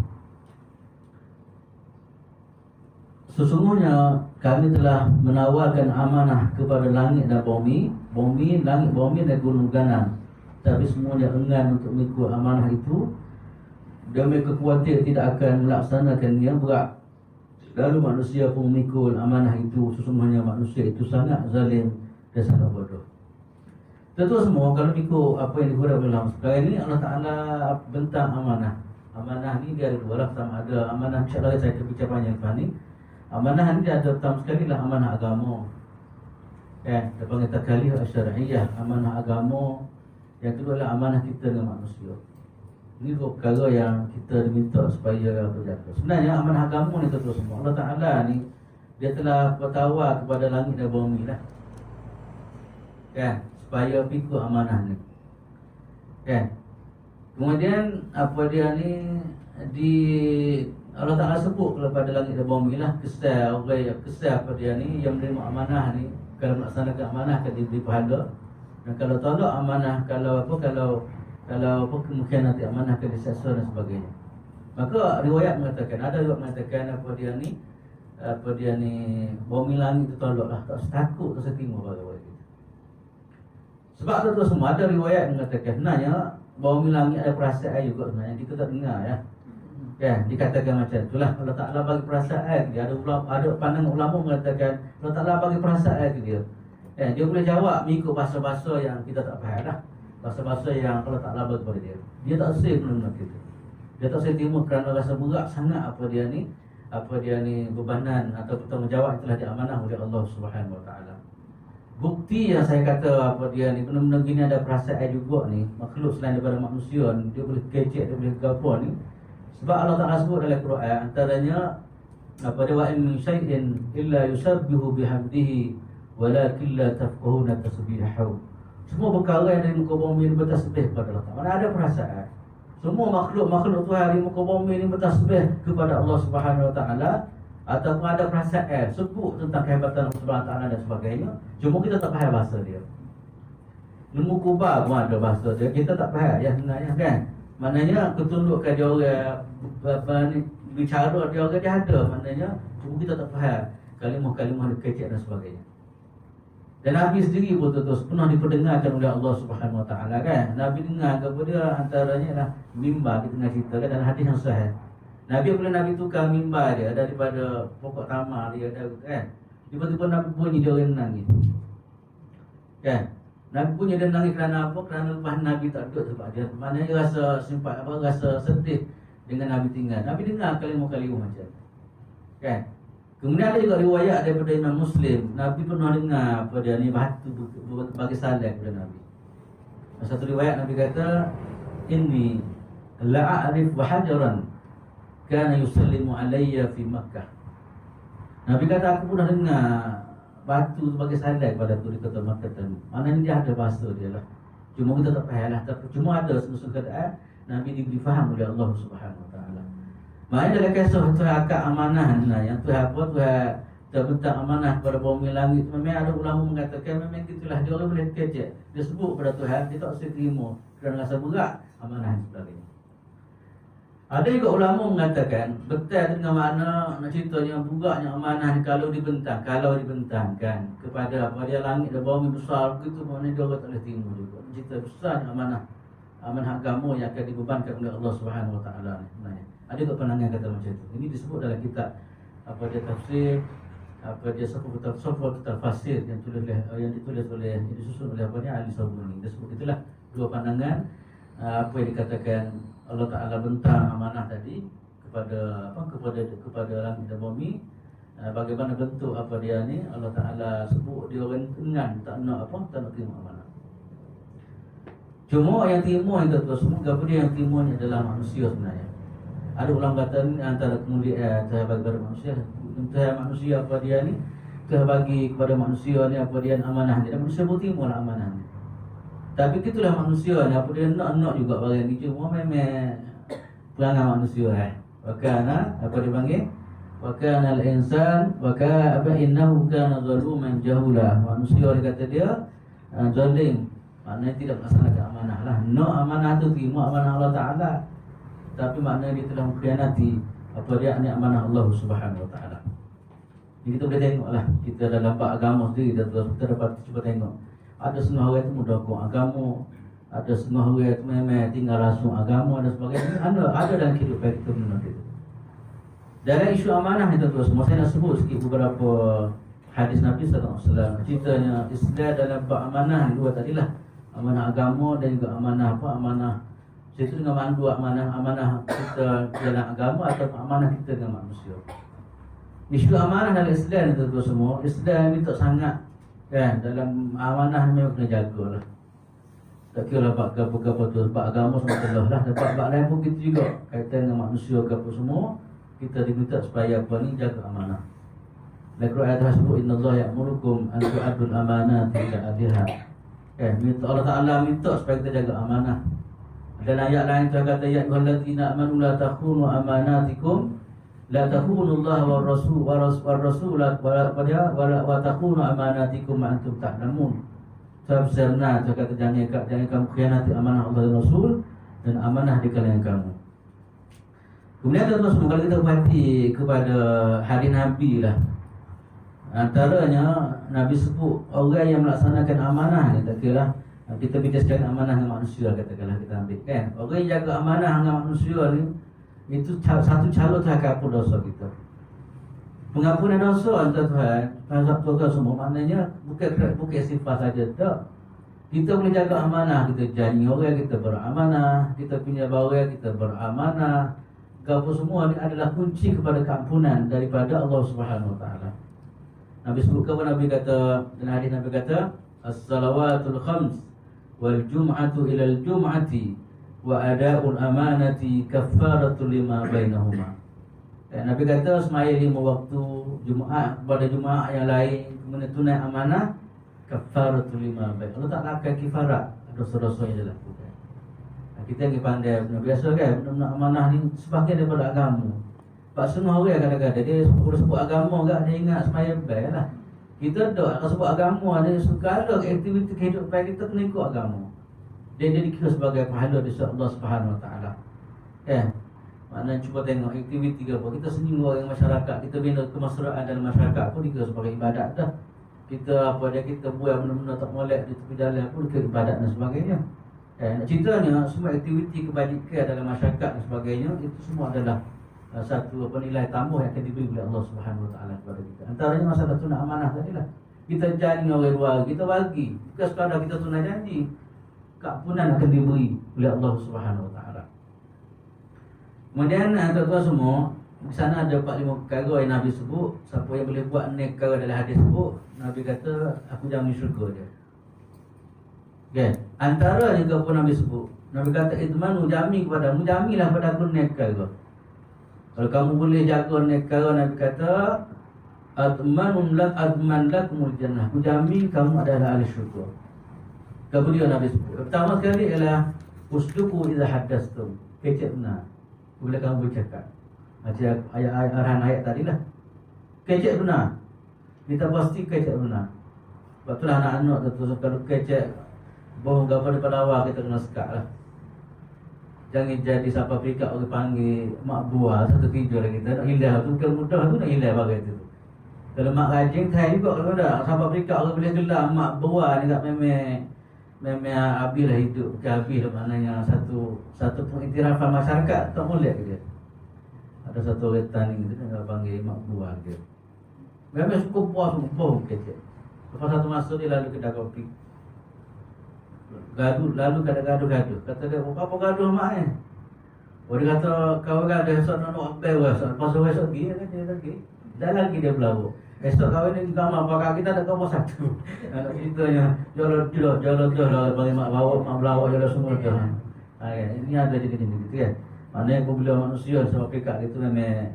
Sesungguhnya kami telah menawarkan amanah kepada langit dan bumi, langit, bumi dan gunung ganang. Tapi semuanya enggan untuk mengikut amanah itu. Dan mereka khawatir tidak akan melaksanakannya berat. Lalu manusia pun memikul amanah itu. Sesungguhnya manusia itu sangat zalim dan sangat bodoh. Tentu semua kalau ikut apa yang dikutip oleh Allah sekarang ini, Allah Ta'ala bentang amanah. Amanah ni dia ada dua lah. Sama ada amanah, insyaAllah saya akan bincang panjang lepas ni. Amanah ni dia ada pertama sekali lah amanah agama. Dia panggil takalif syar'iyyah, amanah agama. Yang kedua adalah amanah kita dengan manusia. Ini dua perkara yang kita diminta supaya berjaga. Sebenarnya amanah agama ni terus semua. Allah Ta'ala ni dia telah bertawar kepada langit dan bumi lah. Supaya pikul amanah ni. Kemudian apa dia ni di Allah Ta'ala sebut kepada langit dan bumi lah kesal apa dia ni yang menerima amanah ni, kalau melaksanakan amanah akan diberi pahala, dan kalau tolak amanah, kalau kemungkinan nanti amanah akan diseksa dan sebagainya. Maka riwayat mengatakan, ada riwayat mengatakan apa dia ni bumi langit itu tolak lah, tak setakut, tak setimur riwayat itu. Sebab tu semua ada riwayat mengatakan sebenarnya bumi langit ada perasaan juga sebenarnya, kita tak dengar ya. Dikatakan macam itulah, Allah Ta'ala bagi perasaan dia. Ada pandangan ulama mengatakan Allah Ta'ala bagi perasaan dia. Dia boleh jawab mengikut bahasa-bahasa yang kita tak faham lah. Bahasa-bahasa yang Allah Ta'ala bagi kepada dia. Dia tak save benda kita. Dia tak save timur kerana rasa berat sangat apa dia ni bebanan atau bertanggungjawab telah diamanah oleh Allah Subhanahu Wa Ta'ala. Bukti yang saya kata apa dia ni benda-benda gini ada perasaan juga ni, makhluk selain daripada manusia ni, dia boleh kecek, dia boleh gabur ni. Sebab Allah Ta'ala sebut dalam Quran, antaranya apa dia, wa in min syai'in illa yusabbihu bihamdihi walakin la tafqahuna tasbihahu. Semua perkara yang dari muka bumi ini bertasbih kepada Allah Ta'ala. Mana ada perasaan. Semua makhluk Tuhan di muka bumi ini bertasbih kepada Allah Subhanahu Wa Ta'ala, ataupun ada perasaan sebut tentang kehebatan Allah Subhanahu Wa Ta'ala dan sebagainya. Cuma kita tak faham bahasa dia. Ilmu kubah pun ada bahasa dia, kita tak faham ya sebenarnya kan. Maknanya ketundukan dia orang bicara dia orang dia ada, maknanya cuma kita tak faham kalimah-kalimah kecil dan sebagainya. Dan Nabi sendiri pun terus pernah diperdengarkan oleh Allah Subhanahu Wa Ta'ala kan. Nabi dengar kepada dia antaranya lah mimbar, kita tengah cerita kan, dan hadis yang sahih. Nabi tukar mimbar dia daripada pokok tamar dia ada kan. Tiba-tiba Nabi bunyi dia orang menangis. Kan? Nabi punya dia menangis kerana apa? Kerana lepas Nabi tak duduk sebab dia, maknanya dia rasa simpat apa, rasa sedih dengan Nabi tinggal. Nabi dengar kalimah-kalimah macam kan. Kemudian ada juga riwayat daripada Imam Muslim, Nabi pernah dengar apa dia ni batu bagi salam kepada Nabi. Satu riwayat Nabi kata, inni la'arif wa hajaran kana yusallimu alayya fi Makkah. Nabi kata aku pernah dengar batu sebagai sandai pada tu di kota Makkah tadi. Maknanya dia ada bahasa dia lah. Cuma kita tak faham lah. Cuma ada seluruh keadaan Nabi diberi faham oleh Allah Subhanahu Wa Ta'ala. Maknanya dalam kisah Tuhan akad amanah ni, yang Tuhan apa, Tuhan terbentang amanah kepada bumi langit. Memang ada ulama mengatakan memang gitulah, dia orang boleh kecek. Dia sebut kepada Tuhan, dia tak usah terima kerana rasa berat amanah dan sebagainya. Ada juga ulama mengatakan betul dengan makna nak ceritanya buraknya amanah ni kalau dibentangkan kepada apa dia langit dan bumi besar begitu, maknanya dia orang tak boleh terima juga. Cerita besarnya amanah agama yang akan dibebankan oleh Allah Subhanahu Wa Taala ni sebenarnya. Ada juga pandangan kata macam itu. Ini disebut dalam kitab apa dia tafsir, apa dia Safwatul Tafsir yang ditulis oleh disusun oleh apa ni Ali Sabuni. Dia sebut itulah dua pandangan apa yang dikatakan Allah Taala bentang amanah tadi kepada langit dan bumi. Bagaimana bentuk apa dia ni, Allah Taala sebut dia orang enggan tak nak terima amanah. Cuma yang terima itu semua apa dia yang terima ni adalah manusia sebenarnya. Ada ulama kata ni antara kemuliaan saya bagi kepada manusia. Manusia apa dia ni telah bagi kepada manusia ni apa dia amanah ni, dan manusia pun terima lah amanah ni. Tapi gitulah manusia ni, apa dia nak juga barang ni, cuma memang perangai manusia Wakana apa dia panggil? Wakana al-insan apa innahu kana zaluman jahula. Manusia dia kata dia zalim, maknanya tidak melaksanakan amanah lah. Nak amanah tu terima amanah Allah Taala, tapi maknanya dia telah mengkhianati apa dia ni amanah Allah Subhanahu Wa Taala. Jadi kita boleh tengoklah, kita dalam bab agama sendiri kita dapat cuba tengok. Ada setengah orang itu mendukung agama, ada setengah orang itu memang tinggal langsung agama dan sebagainya. Ada dalam kehidupan kita benda itu. Dalam isu amanah itu terus, saya nak sebut sikit beberapa hadis Nabi sallallahu alaihi wasallam. Ceritanya Islam dalam bab amanah dua tadilah, amanah agama dan juga amanah itu dengan dua amanah kita dalam agama atau amanah kita dengan manusia. Isu amanah dalam Islam itu terus semua, Islam minta sangat kan, dalam amanah memang kena jagalah. Tak kira bab apa tu, bab agama sama telah lah. Bab lain pun kita juga kaitan dengan manusia ke apa semua, kita diminta supaya apa ni jaga amanah. Dalam ayat tersebut, innallaha ya'murukum an tu'addul amanati ila ahliha. Minta Allah Taala minta supaya kita jaga amanah. Dalam ayat lain tu kata ya ayyuhallazina amanu la takhunu amanatikum la takhunullah war rasul wa takhunu amanatikum wa antum ta'lamun. Tafsirna kata jangan kamu khianati amanah Allah dan Rasul dan amanah di kalangan kamu. Kemudian terus kalau kita perhati kepada hari Nabi lah, antaranya Nabi sebut orang yang melaksanakan amanah ni, tak kira kita bincangkan amanah dengan manusia, katakanlah kita ambil kan, orang yang jaga amanah dengan manusia ni, itu satu calon terhapus dosa kita. Pengampunan dosa Tuhan semua, maknanya bukan sifat saja tak. Kita boleh jaga amanah, kita janji orang, kita beramanah, kita punya barang, kita beramanah. Apa semua ni adalah kunci kepada keampunan daripada Allah Subhanahu Wa Taala. Nabi sebutkan, Nabi kata dalam hadis, Nabi kata as-salawatul khams wal jum'atu ilal jum'ati wa ada'ul amanati kaffaratul lima bainahuma. Nabi kata semaya 5 waktu, Jumaat pada Jumaat yang lain, kemudian tunai amanah, kaffaratul lima bain. Allah tak akan kifarat dosa-dosa yang dilakukan. Kita yang pandai benda biasa kan, benda amanah ni sebahagian daripada agama. Pak semua orang kadang-kadang dia sebut agama kan, dia ingat semaya baik lah. Kita tak sebut agama, dia segala aktiviti kehidupan kita kena ikut agama. Dia dikira sebagai pahala di sisi Allah Subhanahu Wa Taala. Maknanya cuba tengok aktiviti ke apa, kita senyum orang masyarakat, kita bina kemesraan dalam masyarakat pun dikira sebagai ibadat dah. Kita kita buat benda-benda tak molek di tepi jalan pun dikira ibadat dan sebagainya. Nak ceritanya semua aktiviti kebajikan dalam masyarakat dan sebagainya, itu semua adalah satu nilai tambah yang akan diberi oleh Allah Subhanahu Wa Taala kepada kita. Antaranya masalah tunai amanah tadilah. Kita janji orang luar, kita bagi. Bukan sekadar kita tunai janji, keampunan akan diberi oleh Allah Subhanahu Wa Taala. Kemudian tuan-tuan semua, di sana ada 4-5 perkara yang Nabi sebut. Siapa yang boleh buat ni perkara dalam hadis sebut, Nabi kata aku jamin syurga dia. Okay. Antara juga pun Nabi sebut, Nabi kata idmanu jami kepadamu, jamilah pada aku ni perkara. Kalau kamu boleh jaga ni perkara, Nabi kata adman lakumul jannah, aku jamin kamu adalah ahli syurga. Kemudian Nabi sebut, pertama sekali ialah usduku idza haddastum, kecek benar bila kamu bercakap. Macam ayat tadi lah, kecek benar, kita pasti kecek benar. Sebab itulah anak-anak tu kalau kecek bohong gambar daripada awal, kita kena sekat lah. Jangan jadi South Africa orang panggil mak buah satu tidur lagi kita nak hilang tu bukan mudah tu nak hilang bagai tu. Kalau mak rajin Thai juga kalau dah South Africa orang boleh gelar mak buah ni tak memang habis lah hidup ke habis lah maknanya satu pengiktirafan masyarakat tak boleh ke dia. Ada satu orang tani gitu kan panggil mak buah dia. Memang cukup puas bom kecil. Lepas satu masa dia lalu kedai kopi. Lalu gaduh. Kata dia, apa gaduh mak ni? Oh dia kata, kau gaduh esok nak ambil esok. Lepas esok pergi, dia lagi. Dah lagi dia berlaku. Esok kau ni gambar pakak kita ada gambar satu. Anak ceritanya, jodoh bagi mak bawa jodoh semua tu. Ini ada di sini gitu kan. Maknanya bila manusia sama pekat itu memang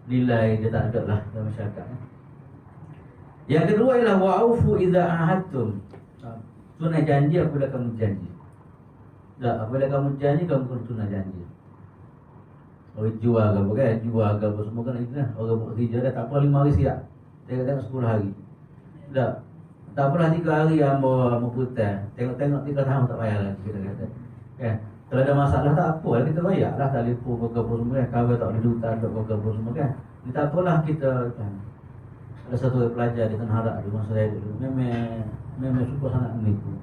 nilai dia tak ada lah dalam masyarakat. Yang kedua ialah wa'ufu idza ahadtum. Tunai janji apabila kamu janji. Apabila kamu janji kamu perlu tunai janji. Orang jual ke apa kan? Jual ke apa semua kan itu lah. Orang buat kerja dah tak apa 5 hari siap. Tengok 10 hari. Tak apalah 3 hari yang mau putar. Tengok 3 tahun tak payah lagi kita kata. Kan? Kalau ada masalah tak apa lah kita bayar lah telefon ke apa semua kan. Kalau tak ada dutan ke apa semua kan. Ini tak apalah kita kan. Ada satu pelajar di Tanah Harap di masa saya dulu. Memang suka sangat menipu.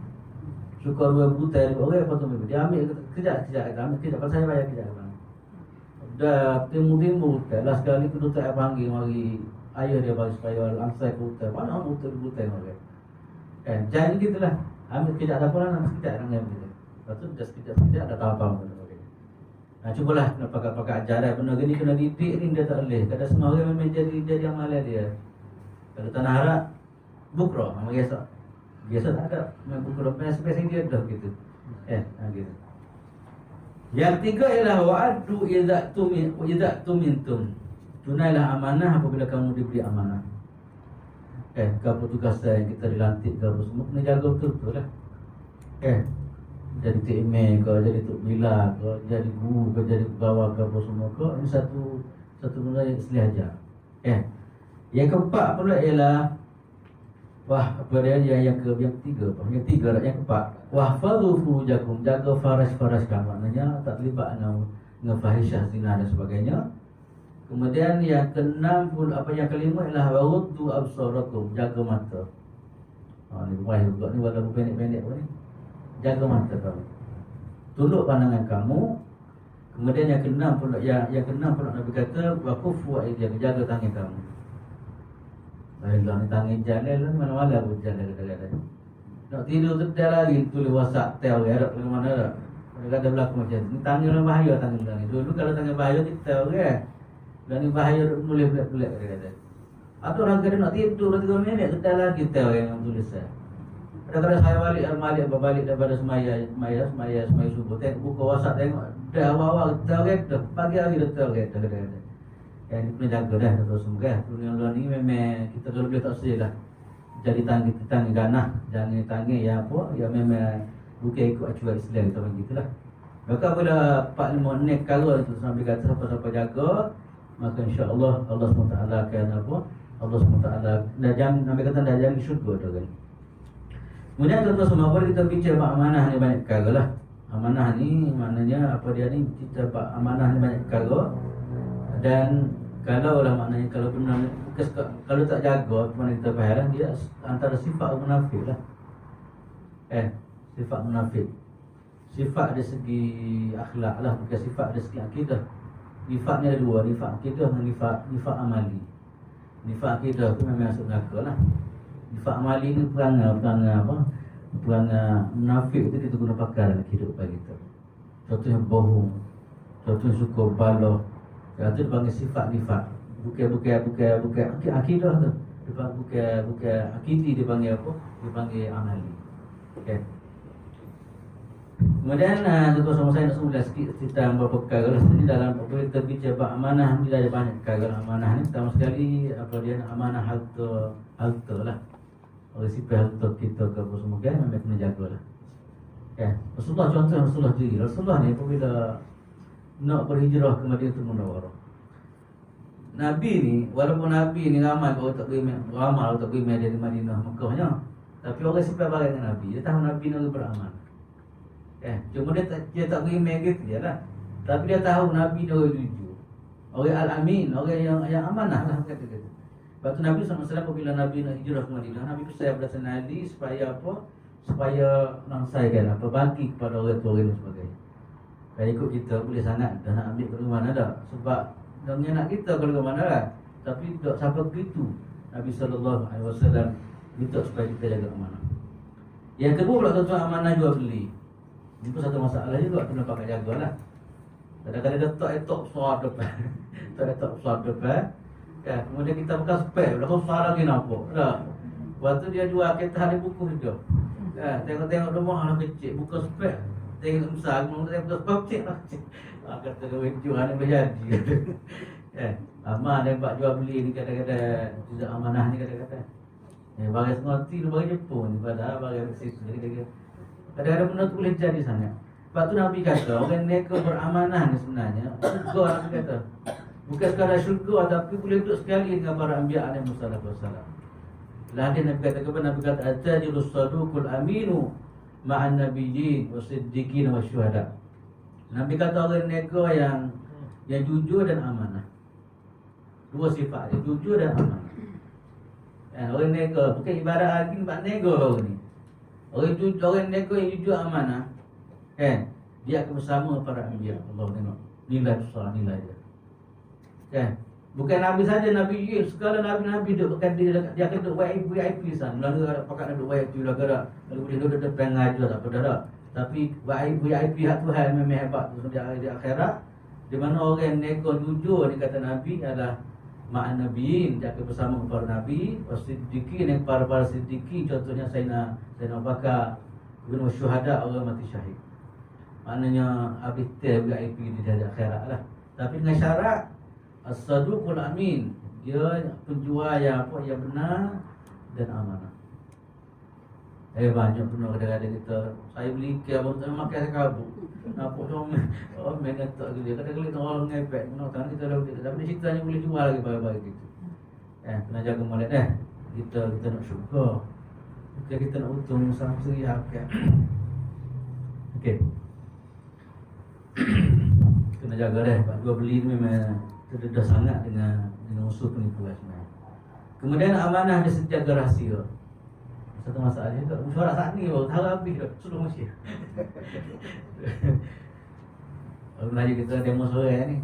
Suka 2 butai orang apa tu menipu. Dia ambil kejap ambil kejap pasal saya bayar kejap bang. Dah timbul last sekali kedua tak panggil mari ayah dia bagi supaya langsai ke butai. Mana butai mereka. Kan jangan gitulah. Ambil kejap tak apalah nak kejap dengan dia. Lepas tu just kejap ada apa-apa benda mereka. Nah cubalah nak pakai ajaran benda gini kena didik ni dia tak boleh. Kadang semua orang memang jadi amalan dia. Kalau Tanah Harap bukro nama biasa tak ada memang bukro spesies dia dah gitu. Gitu. Yang tiga ialah wa'addu idza tumintum. Tunailah amanah apabila kamu diberi amanah. Kau tugas yang kita dilantik kau semua kena jaga betul-betul lah. Jadi TMA kau, jadi Tok Bila kau, jadi guru kau, jadi pegawai kau semua kau. Ini satu benda yang Islam ajar. Yang keempat pula ialah yang ketiga yang keempat wahfadhu furujakum, jaga faras kamu, maknanya tak terlibat dengan fahisyah, zina dan sebagainya. Kemudian yang keenam pun yang kelima ialah waruddu absarakum, jaga mata. Ni bahaya juga ni walaupun pendek-pendek pun ni. Jaga mata kamu, tunduk pandangan kamu. Kemudian yang keenam pula Nabi kata wakufu aidiakum, jaga tangan kamu. Baiklah ni tangan jalan lah, mana-mana pun jalan kadang-kadang. Nak tidur sedar lagi tulis WhatsApp tel ke ke mana dah. Kadang-kadang berlaku macam ni. Tangan orang bahaya tangan ni. Dulu kalau tangan bahaya kita tel ke. Dan ni bahaya nulis pelik-pelik kadang-kadang. Atau orang kadang nak tidur 3 minit sedar lagi tel yang tulis saya. Kadang-kadang saya balik daripada semaya subuh. Tengok buka WhatsApp tengok dah awal-awal tel ke dah pagi hari dah tel ke kadang-kadang. Yang kena jaga dah terus semua kan. Dunia ni memang kita kalau boleh tak sedih lah. Jadi tangan ganah, jangan tangan yang apa, yang memang bukan ikut acuan Islam kita macam gitulah. Maka bila 4-5 nek perkara itu sampai kata siapa-siapa jaga, maka insya-Allah Allah SWT akan apa? Allah SWT dah sampai kata dah jadi syurga tu kan. Kemudian tuan-tuan semua boleh kita bincang amanah ni banyak perkara lah. Amanah ni maknanya apa dia ni, kita amanah ni banyak perkara. Dan kalau lah maknanya kalau benar kalau tak jaga mana kita faham dia antara sifat munafik lah. Sifat munafik. Sifat dari segi akhlak lah, bukan sifat dari segi akidah. Nifak ni ada 2, nifak akidah dan nifak amali. Nifak akidah tu memang masuk neraka lah. Nifak amali ni perangai munafik tu kita guna pakai dalam kehidupan kita. Contohnya bohong, contohnya suka baloh. Itu dipanggil sifat nifak. Bukan akidah tu. Bukan akidi dipanggil apa? Dipanggil amali. Kemudian tuan-tuan sama saya nak semula sikit cerita beberapa perkara lah. Ini dalam apabila kita bicara amanah ni ada banyak perkara amanah ni. Pertama sekali apa dia amanah harta lah. Orang sipil harta kita ke apa semua kan memang kena jagalah. Rasulullah contoh Rasulullah diri. Rasulullah ni apabila nak berhijrah ke Madinatul Munawwarah. Nabi ni, walaupun Nabi ni ramai orang tak pergi dari Madinah Mekahnya, tapi orang sifat barang dengan Nabi. Dia tahu Nabi nak beramal. Cuma dia tak beriman gitu je lah. Tapi dia tahu Nabi dia orang jujur, orang al-amin, orang yang amanah lah kata-kata. Lepas tu Nabi SAW apabila Nabi nak hijrah ke Madinah, Nabi pesan pada Sayyidina Ali supaya apa? Supaya nangsaikan apa, bagi kepada orang-orang dan sebagainya. Kalau ikut kita boleh sangat dah nak ambil ke mana dah. Sebab dia nak kita kalau ke mana lah. Tapi tak sampai begitu. Nabi SAW minta supaya kita jaga amanah. Yang kedua pula tuan-tuan, amanah jual beli. Itu satu masalah juga kena pakai jaga lah. Kadang-kadang dia tak besar depan. Tak besar depan. Kemudian kita buka spek, dah besar lagi nampak. Waktu dia jual kereta hari buku hidup. Tengok-tengok rumah lah kecil, buka spek. Tengok besar, kemudian buka spek kecil lah kecil. Kata dia jual ni berjadi. Aman dia buat jual beli ni kadang-kadang tidak amanah ni kadang-kadang. Bagai sengerti tu bagai Jepun ni, padahal bagai situ. Kadang-kadang benda tu boleh jadi sangat. Sebab tu Nabi kata, orang mereka beramanah ni sebenarnya syurga. Nabi kata bukan sekadar syurga, tapi boleh duduk sekali dengan para anbiya alaihi wassalam. Hadis Nabi kata kepada Nabi kata atajilus saduqul aminu ma'an nabiyyin wasiddiqin wasyuhada. Nabi kata orang mereka yang jujur dan amanah. Dua sifat dia, jujur dan amanah. Orang nego, bukan ibarat lagi buat nego orang ni. Orang jujur, orang nego yang jujur amanah, dia akan bersama para anbiya. Allah tengok nilai besar nilai dia. Bukan Nabi saja, Nabi segala Nabi duduk dia akan duduk VIP sana. Lalu ada pakat duduk VIP lalu boleh duduk depan ngajar tak apa dah. Tapi VIP hak Tuhan memang hebat di akhirat. Di mana orang nego jujur ni kata Nabi adalah ma'an nabiyin, dia akan bersama para nabi, wasiddiqin, yang para siddiqin, contohnya Sayyidina Abu Bakar, kemudian syuhada, orang mati syahid. Maknanya habis VIP di dari akhirat lah. Tapi dengan syarat as-saduqul amin, dia penjual yang benar dan amanah. Banyak pun kadang-kadang kita, saya beli ke abang tak makan saya kabur. Nampak orang main tak dia. Kadang-kadang orang ngepek, kan kita dah begitu. Tapi ceritanya boleh jual lagi barang-barang gitu. Kena jaga molek Kita nak syukur. Bukan kita nak untung sama sendiri hakikat. Okey. Kena jaga Pak jual beli ni memang terdedah sangat dengan unsur penipuan sebenarnya. Kemudian amanah dia sejaga rahsia. Satu masalah juga, mesyuarat saat ni baru tahu habis dah, suruh Malaysia. Kalau Melayu kita demo sore ni,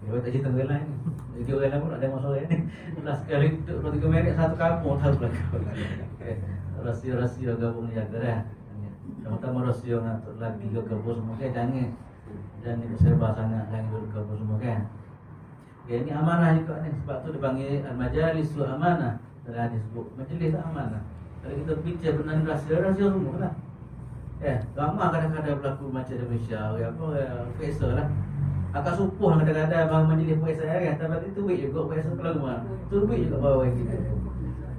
kita tak cerita orang lain ni. Jadi orang lain pun nak demo sore ni. Last sekali duduk 2-3 minit satu kampung tahu pula. Rahsia-rahsia gabung ni jaga dah. Sama-sama rahsia dengan lagi ke gabung semua kan, jangan diserba sangat, jangan bergabung semua kan. Ini amanah juga ni, sebab tu dipanggil al-majalisul amanah. Dalam hadis sebut majlis amanah. Kalau kita bincang benar rahsia semua lah. Ramai kadang-kadang berlaku macam di Malaysia, puasa lah. Akak supuh kadang-kadang bang majlis puasa kan, tapi itu duit juga puasa kalau mana. Itu duit juga bawa kita.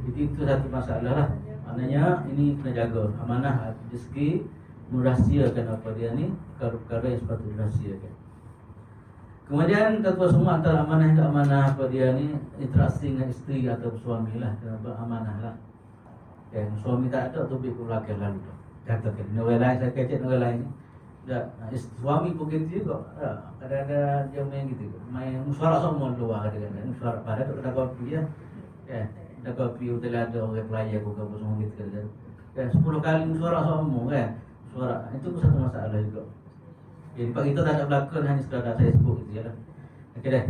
Jadi itu satu masalah lah. Maknanya ini kena jaga amanah dari segi merahsiakan apa dia ni, perkara yang sepatutnya dirahsiakan. Kemudian kata semua antara amanah dan amanah apa dia ni, interaksi dengan isteri atau suami lah, amanah lah. Suami tak ada tu biar lelaki lalu tu. Katakan orang lain saya kecek orang lain ni. Suami pun gitu juga. Kadang-kadang dia main gitu. Main musyawarah semua luar kadang-kadang. Musyawarah pada tu ada kopi ya. Ada kopi hotel ada orang pelaya buka semua gitu kadang-kadang. 10 kali musyawarah semua kan. Musyawarah itu pun satu masalah juga. Jadi pak kita tak ada belakang hanya sekadar saya sebut gitu ya lah. Okey dah.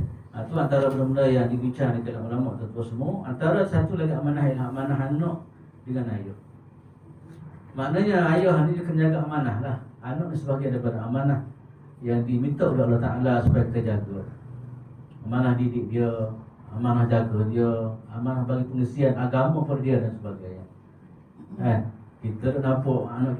Itu antara benda-benda yang dibincang di dalam ulama tentu semua. Antara satu lagi amanah ialah amanah anak dengan ayah. Maknanya ayah ni dia kena jaga amanah lah. Anak ni sebagai daripada amanah yang diminta oleh Allah Ta'ala supaya kita jaga. Amanah didik dia, amanah jaga dia, amanah bagi pengisian agama pada dia dan sebagainya. Kita dah nampak anak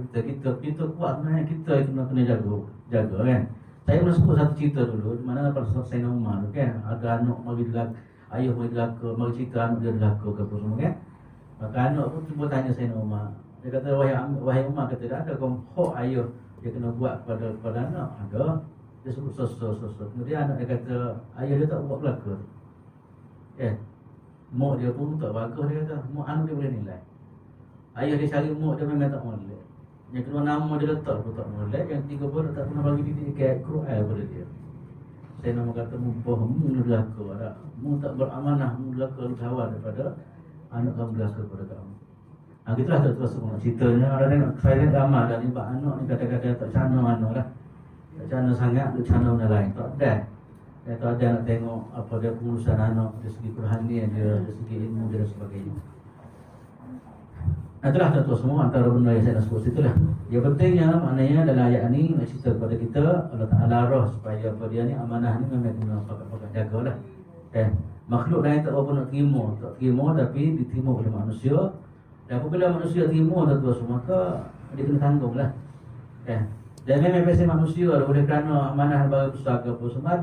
kita kuat sebenarnya, kita kena jaga kan. Saya pernah sebut satu cerita dulu, di mana pada Sayyidina Umar tu kan, ada anak mari delaka, ayah mari delaka, mari cerita anak dia delaka ke apa semua kan. Maka anak pun cuba tanya Sayyidina Umar. Dia kata, wahai Umar, kata dia ada hak ayah dia kena buat kepada anak. Ada. Dia sebut sos. Kemudian anak dia kata, ayah dia tak buat belaka. Mak dia pun tak bagus dia kata. Mak anak dia boleh nilai. Ayah dia cari mak dia memang tak boleh. Yang kedua nama dia letak pun tak molek. Yang tiga pun tak pernah bagi didik kayak Quran pada dia. Saya nama kata mumpah mu belaka ada. Mu tak beramanah, mu belaka lu hawa daripada anak kamu belaka pada kamu. Gitulah tu semua ceritanya. Ada tengok saya ni ramah dan ibak anak ni kadang-kadang tak cana mana lah. Tak cana sangat, tak cana mana lain. Tak ada. Dia tak ada nak tengok apa dia pengurusan anak dari segi kerohanian dia, dari segi ilmu dia dan sebagainya. Itulah tu semua antara benda yang saya nak sebut situlah. Yang pentingnya maknanya dalam ayat ni nak cerita kepada kita Allah Ta'ala roh supaya apa dia ni amanah ni memang kena pakat-pakat jagalah. Makhluk lain tak apa nak terima tapi diterima oleh manusia. Dan apabila manusia terima tu semua maka dia kena tanggung lah. Dan memang biasa manusia oleh kerana amanah bagi besar ke apa semua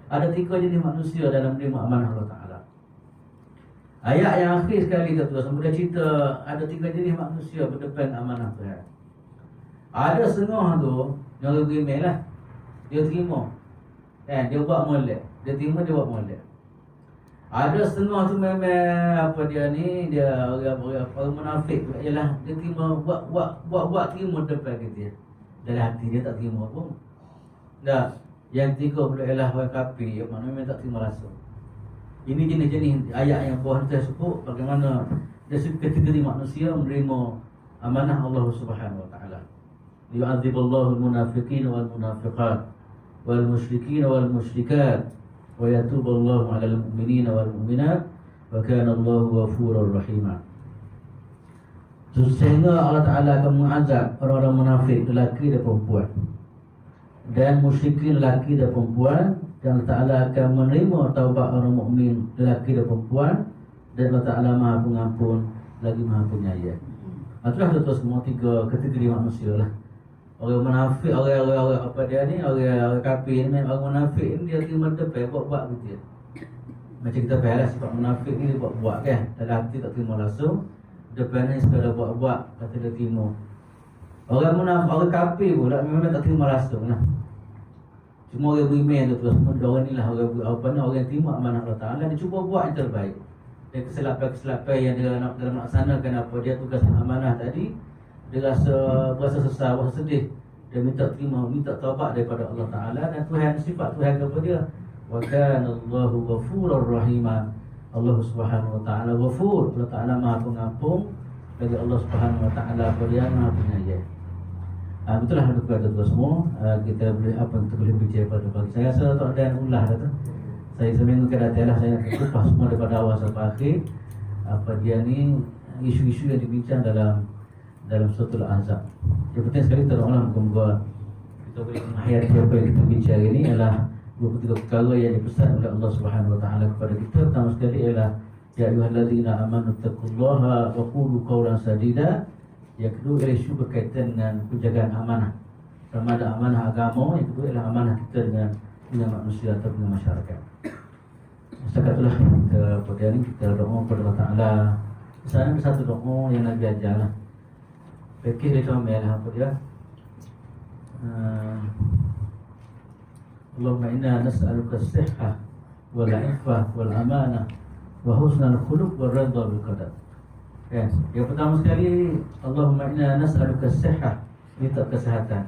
ada 3 jenis manusia dalam menerima amanah Allah Ta'ala. Ayat yang akhir sekali tu dia cerita ada 3 jenis manusia berdepan amanah Tuhan. Ada setengah tu yang email lah. Dia terima. Dia buat molek. Dia terima dia buat molek. Ada setengah tu memang apa dia ni dia orang munafik pula ialah dia terima buat terima depan kita. Dalam hati dia tak terima pun. Dah, yang 3 pula ialah orang kafir yang mana memang tak terima langsung. Ini jenis-jenis ayat yang bawah kita sebut bagaimana kategori manusia menerima amanah Allah Subhanahu wa taala. Yu'adziballahu al-munafiqin wal munafiqat wal musyrikin wal musyrikat wa yatuballahu 'alal mu'minina wal mu'minat wa kana Allahu ghafurur rahim. Sehingga Allah Taala akan mengazab orang-orang munafik lelaki dan perempuan dan musyrikin lelaki dan perempuan. Dan Allah Ta'ala akan menerima taubat orang mukmin lelaki dan perempuan. Dan Allah Ta'ala Maha Pengampun lagi Maha Penyayang. Itulah tu semua 3 kategori manusia lah. Orang munafik, orang apa dia ni, orang kafir ni, orang munafik ni dia terima depan buat gitu. Macam kita faham lah sifat munafik ni dia buat kan. Dalam hati tak terima langsung, depan ni sekadar buat kata dia terima. Orang munafik, orang kafir pula memang tak terima langsung lah. Cuma orang beriman tu terus orang ni lah orang yang terima amanah Allah Ta'ala. Dia cuba buat yang terbaik. Dia kesilapan yang dia nak dalam melaksanakan apa dia tugas amanah tadi. Dia rasa sesal, rasa sedih. Dia minta taubat daripada Allah Ta'ala. Dan Tuhan, sifat Tuhan kepada dia, wa kana Allahu ghafurur rahima. Allah Subhanahu wa Ta'ala ghafur. Allah Ta'ala Maha Pengampun. Bagi Allah Subhanahu wa Ta'ala dia Maha Penyayang. Betul lah kepada tuan semua. Kita boleh apa kita boleh bincang pada pagi. Saya rasa tak ada yang ulah kata. Saya seminggu ke datang lah saya kupas semua daripada awal sampai akhir. Apa dia ni isu-isu yang dibincang dalam suratul Ahzab. Yang penting sekali tolonglah moga-moga kita boleh menghayati apa yang kita bincang hari ini ialah 23 perkara yang dipesan oleh Allah Subhanahu wa taala kepada kita. Pertama sekali ialah ya ayyuhallazina amanu taqullaha wa qulu qawlan sadida. Yang kedua ialah isu berkaitan dengan penjagaan amanah. Sama ada amanah agama, yang kedua ialah amanah kita dengan manusia atau dengan masyarakat. Setakat itulah kita pada hari ini kita doa kepada Allah Ta'ala. Misalnya satu doa yang Nabi ajar lah. Fikir dia comel lah apa dia. Allahumma inna nas'aluka as-sihhah wal 'ifah wal amanah wa husnal khuluq wal ridha bil qadar. Yang pertama sekali Allahumma inna nas'aluka as-sihhah, minta kesihatan.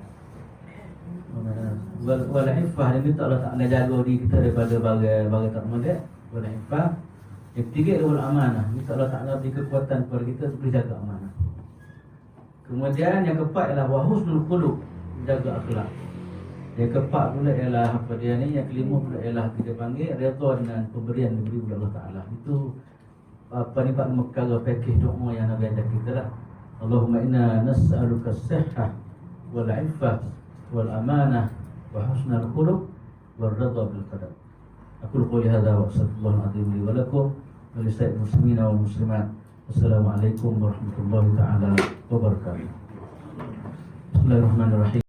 Wal 'ifah, minta Allah Ta'ala jaga diri kita daripada barang tak molek. Wal 'ifah. Yang ketiga wal amanah, minta Allah Ta'ala beri kekuatan kepada kita untuk jaga amanah. Kemudian yang keempat ialah wa husnul khuluq, jaga akhlak. Yang keempat pula ialah apa dia ni, yang kelima pula ialah kita panggil redha dengan pemberian diberi oleh Allah Ta'ala. Itu apa ni Pak perkara pakej doa yang Nabi ajar kita lah. Allahumma inna nas'aluka as-sihhah wal 'ifah wal amanah wa husnal khuluq wal ridha bil qadar. Aku qouli hadza wa sallallahu alaihi li wa lakum wa li sa'il muslimin wal muslimat. Assalamualaikum warahmatullahi taala wabarakatuh. Bismillahirrahmanirrahim.